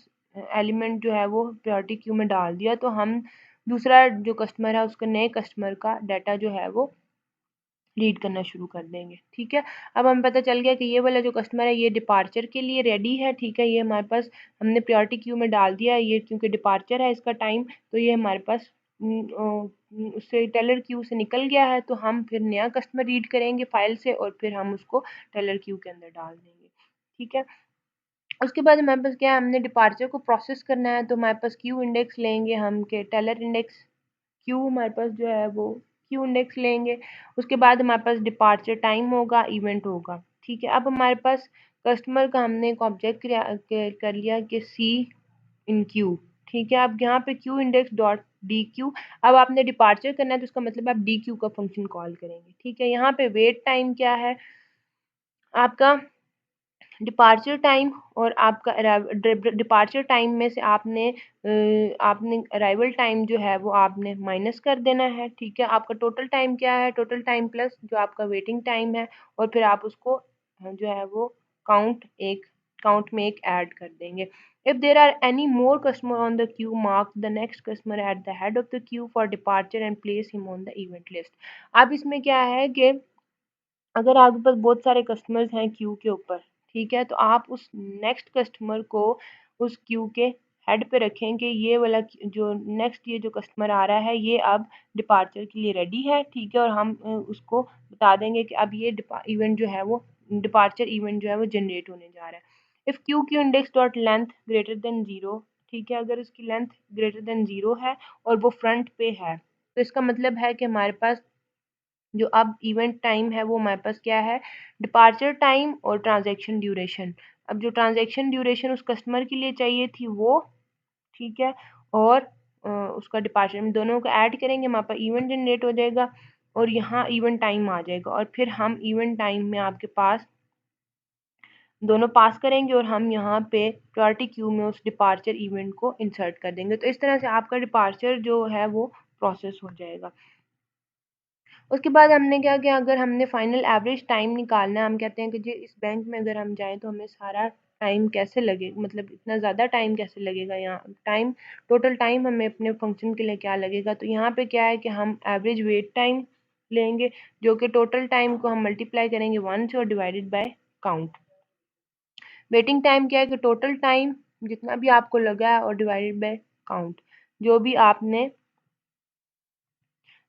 एलिमेंट जो है वो प्रायोरिटी क्यू में डाल दिया तो हम दूसरा जो कस्टमर है उसके नए कस्टमर का डाटा जो है वो रीड करना शुरू कर देंगे, ठीक है। अब हमें पता चल गया कि ये वाला जो कस्टमर है ये डिपार्चर के लिए रेडी है, ठीक है। ये हमारे पास हमने प्रायोरिटी क्यू में डाल दिया है, ये क्योंकि डिपार्चर है इसका टाइम, तो ये हमारे पास उससे टेलर क्यू से निकल गया है, तो हम फिर नया कस्टमर रीड करेंगे फाइल से और फिर हम उसको टेलर क्यू के अंदर डाल देंगे, ठीक है। उसके बाद हमारे पास क्या है, हमने डिपार्चर को प्रोसेस करना है तो हमारे पास क्यू इंडेक्स लेंगे हम के टेलर इंडेक्स क्यू हमारे पास जो है वो क्यू इंडेक्स लेंगे। उसके बाद हमारे पास डिपार्चर टाइम होगा, इवेंट होगा, ठीक है। अब हमारे पास कस्टमर का हमने एक ऑब्जेक्ट कर लिया कि सी इन क्यू, ठीक है। अब यहाँ पे Q index dot D Q, अब आपने डिपार्चर करना है तो उसका मतलब आप डी क्यू का फंक्शन कॉल करेंगे, ठीक है। यहाँ पे वेट टाइम क्या है आपका डिपार्चर टाइम और आपका डिपार्चर टाइम में से आपने अराइवल टाइम जो है वो आपने माइनस कर देना है, ठीक है। आपका टोटल टाइम क्या है, टोटल टाइम प्लस जो आपका वेटिंग टाइम है और फिर आप उसको जो है वो काउंट में एक ऐड कर देंगे। If there are any more customer on the queue mark the next customer at the head of the queue for departure and place him on the event list. अब इसमें क्या है कि अगर आपके पास बहुत सारे कस्टमर्स हैं क्यू के ऊपर, ठीक है, तो आप उस नेक्स्ट कस्टमर को उस क्यू के हेड पे रखें कि ये वाला जो नेक्स्ट ये जो कस्टमर आ रहा है ये अब डिपार्चर के लिए रेडी है, ठीक है। और हम उसको बता देंगे कि अब ये इवेंट जो है वो डिपार्चर इवेंट जो है वो जनरेट होने जा रहा है। If Q Q index dot length greater than zero, ठीक है, अगर इसकी लेंथ ग्रेटर देन ज़ीरो है और वो फ्रंट पे है तो इसका मतलब है कि हमारे पास जो अब इवेंट टाइम है वो हमारे पास क्या है, डिपार्चर टाइम और ट्रांजैक्शन ड्यूरेशन। अब जो ट्रांजैक्शन ड्यूरेशन उस कस्टमर के लिए चाहिए थी वो, ठीक है, और उसका डिपार्चर में दोनों को ऐड करेंगे हमारे पास इवेंट जनरेट हो जाएगा। और यहाँ इवेंट टाइम आ जाएगा, और फिर हम इवेंट टाइम में आपके पास दोनों पास करेंगे और हम यहाँ पे प्रायोरिटी क्यू में उस डिपार्चर इवेंट को इंसर्ट कर देंगे। तो इस तरह से आपका डिपार्चर जो है वो प्रोसेस हो जाएगा। उसके बाद हमने क्या किया, अगर हमने फाइनल एवरेज टाइम निकालना है, हम कहते हैं कि जी इस बैंक में अगर हम जाएं तो हमें सारा टाइम कैसे लगेगा, मतलब इतना ज़्यादा टाइम कैसे लगेगा, यहाँ टाइम टोटल टाइम हमें अपने फंक्शन के लिए क्या लगेगा। तो यहाँ पे क्या है कि हम एवरेज वेट टाइम लेंगे, जो कि टोटल टाइम को हम मल्टीप्लाई करेंगे 1 से और divided by count. Waiting time क्या है कि टोटल टाइम जितना भी आपको लगा है और डिवाइडेड बाय काउंट, जो भी आपने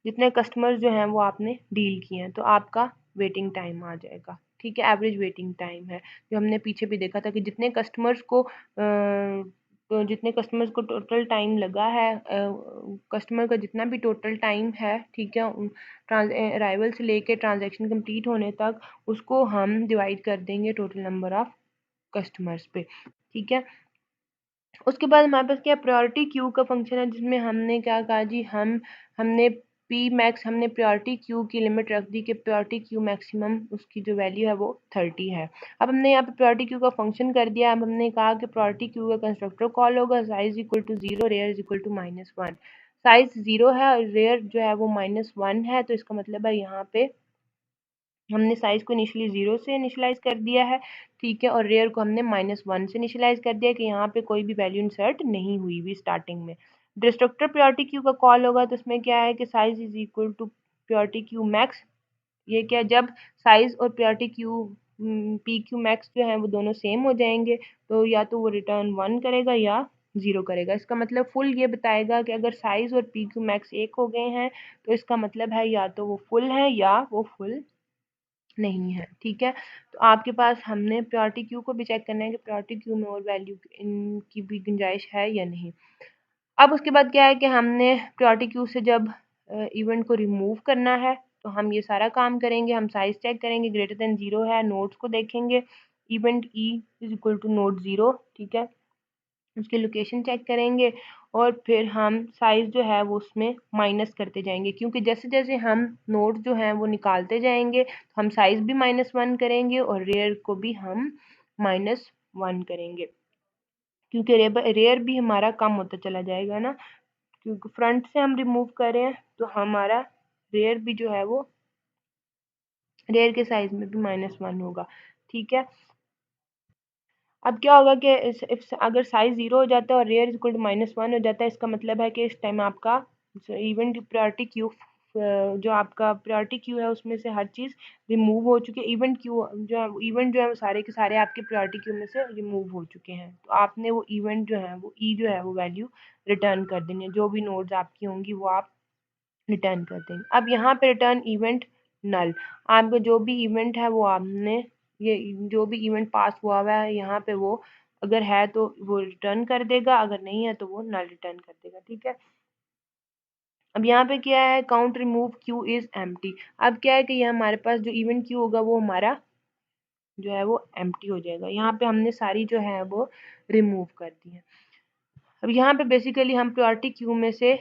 जितने कस्टमर्स जो हैं वो आपने डील किए हैं, तो आपका वेटिंग टाइम आ जाएगा। ठीक है, एवरेज वेटिंग टाइम है, जो हमने पीछे भी देखा था कि जितने कस्टमर्स को टोटल टाइम लगा है, कस्टमर का जितना भी टोटल टाइम है, ठीक है, अराइवल से लेके ट्रांजैक्शन कंप्लीट होने तक, उसको हम डिवाइड कर देंगे टोटल नंबर ऑफ कस्टमर्स पे। ठीक है, उसके बाद हमारे पास क्या प्रायोरिटी क्यू का फंक्शन है, जिसमें हमने क्या कहा जी, हमने पी मैक्स, हमने प्रायोरिटी क्यू की लिमिट रख दी कि प्रायोरिटी क्यू मैक्सिमम उसकी जो वैल्यू है वो 30 है। अब हमने यहाँ पे प्रायोरिटी क्यू का फंक्शन कर दिया। अब हमने कहा कि प्रायोरिटी क्यू का कंस्ट्रक्टर कॉल होगा, size equal to 0, rear is equal to -1। Size 0 है और रेयर जो है वो -1 है, तो इसका मतलब है यहाँ पे हमने साइज को इनिशियली 0 से इनिशियलाइज कर दिया है। ठीक है, और रेयर को हमने -1 से इनिशियलाइज कर दिया कि यहाँ पे कोई भी वैल्यू इंसर्ट नहीं हुई भी स्टार्टिंग में। डिस्ट्रक्टर प्रायोरिटी क्यू का कॉल होगा, तो इसमें क्या है कि size is equal to priority queue max. ये क्या, जब साइज और priority queue P Q max जो है वो दोनों सेम हो जाएंगे, तो या तो वो रिटर्न 1 करेगा या 0 करेगा। इसका मतलब फुल ये बताएगा कि अगर साइज और पी क्यू मैक्स एक हो गए हैं, तो इसका मतलब है या तो वो फुल है या वो फुल नहीं है। ठीक है, तो आपके पास हमने प्रायोरिटी क्यू को भी चेक करना है कि प्रायोरिटी क्यू में और वैल्यू इनकी भी गुंजाइश है या नहीं। अब उसके बाद क्या है कि हमने प्रायोरिटी क्यू से जब इवेंट को रिमूव करना है, तो हम ये सारा काम करेंगे। हम साइज चेक करेंगे, ग्रेटर देन 0 है, नोड्स को देखेंगे, event E is equal to node 0। ठीक है, उसकी लोकेशन चेक करेंगे और फिर हम साइज़ जो है वो उसमें माइनस करते जाएंगे, क्योंकि जैसे जैसे हम नोट जो हैं वो निकालते जाएंगे, तो हम साइज़ भी -1 करेंगे और रेयर को भी हम -1 करेंगे, क्योंकि रेयर भी हमारा कम होता चला जाएगा ना, क्योंकि फ्रंट से हम रिमूव करें तो हमारा रेयर भी जो है वो रेयर के साइज में भी -1 होगा। ठीक है, अब क्या होगा कि अगर साइज 0 हो जाता है और रेयर इक्वल टू -1 हो जाता है, इसका मतलब है कि इस टाइम आपका इवेंट प्रायोरिटी क्यू, जो आपका प्रायोरिटी क्यू है उसमें से हर चीज़ रिमूव हो चुकी है। इवेंट जो है वो सारे के सारे आपके प्रायोरिटी क्यू में से रिमूव हो चुके हैं, तो आपने वो इवेंट जो है वो ई जो है वो वैल्यू रिटर्न कर देनी है। जो भी नोड्स आपकी होंगी वो आप रिटर्न कर देंगे। अब यहाँ पे रिटर्न इवेंट नल, आपका जो भी इवेंट है वो आपने ये जो भी इवेंट पास हुआ है यहाँ पे वो अगर है तो वो रिटर्न कर देगा, अगर नहीं है तो वो नल रिटर्न कर देगा। ठीक है, अब यहाँ पे क्या है, count remove Q is empty. अब क्या है कि ये हमारे पास जो इवेंट क्यू होगा वो हमारा जो है वो एम्प्टी हो जाएगा। यहाँ पे हमने सारी जो है वो रिमूव कर दी है। अब यहाँ पे बेसिकली हम प्रायोरिटी क्यू में से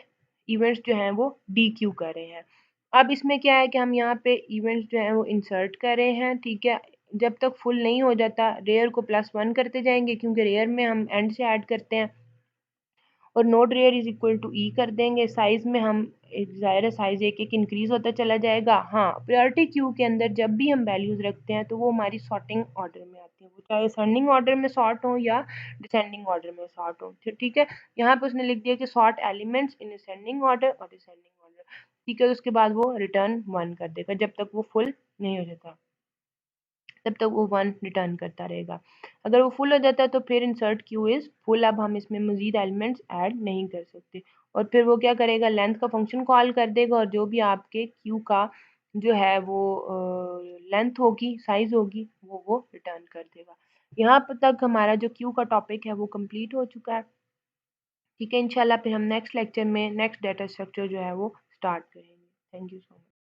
इवेंट्स जो हैं वो डी क्यू कर रहे हैं। अब इसमें क्या है कि हम यहाँ पे इवेंट्स जो हैं वो इंसर्ट कर रहे हैं। ठीक है, जब तक फुल नहीं हो जाता रेयर को +1 करते जाएंगे, क्योंकि रेयर में हम एंड से ऐड करते हैं, और node rear is equal to e कर देंगे। साइज में हम ज़ाहिर है साइज एक एक इंक्रीज होता चला जाएगा। हाँ, प्रायोरिटी क्यू के अंदर जब भी हम वैल्यूज रखते हैं तो वो हमारी सॉर्टिंग ऑर्डर में आती है, वो चाहे असेंडिंग ऑर्डर में सॉर्ट हो या डिसेंडिंग ऑर्डर में सॉर्ट हो। ठीक है, यहाँ पे उसने लिख दिया कि sort elements in ascending order और डिसेंडिंग ऑर्डर। ठीक है, तो उसके बाद वो रिटर्न 1 कर देगा जब तक वो फुल नहीं हो जाता, तब तक वो 1 रिटर्न करता रहेगा। अगर वो फुल हो जाता है तो फिर इंसर्ट क्यू इज़ फुल। अब हम इसमें मज़ीद एलिमेंट्स ऐड नहीं कर सकते, और फिर वो क्या करेगा, लेंथ का फंक्शन कॉल कर देगा और जो भी आपके क्यू का जो है वो लेंथ होगी, साइज होगी, वो रिटर्न कर देगा। यहाँ पर तक हमारा जो क्यू का टॉपिक है वो कंप्लीट हो चुका है। ठीक है, इंशाल्लाह फिर हम नेक्स्ट लेक्चर में नेक्स्ट डाटा स्ट्रक्चर जो है वो स्टार्ट करेंगे। Thank you so much.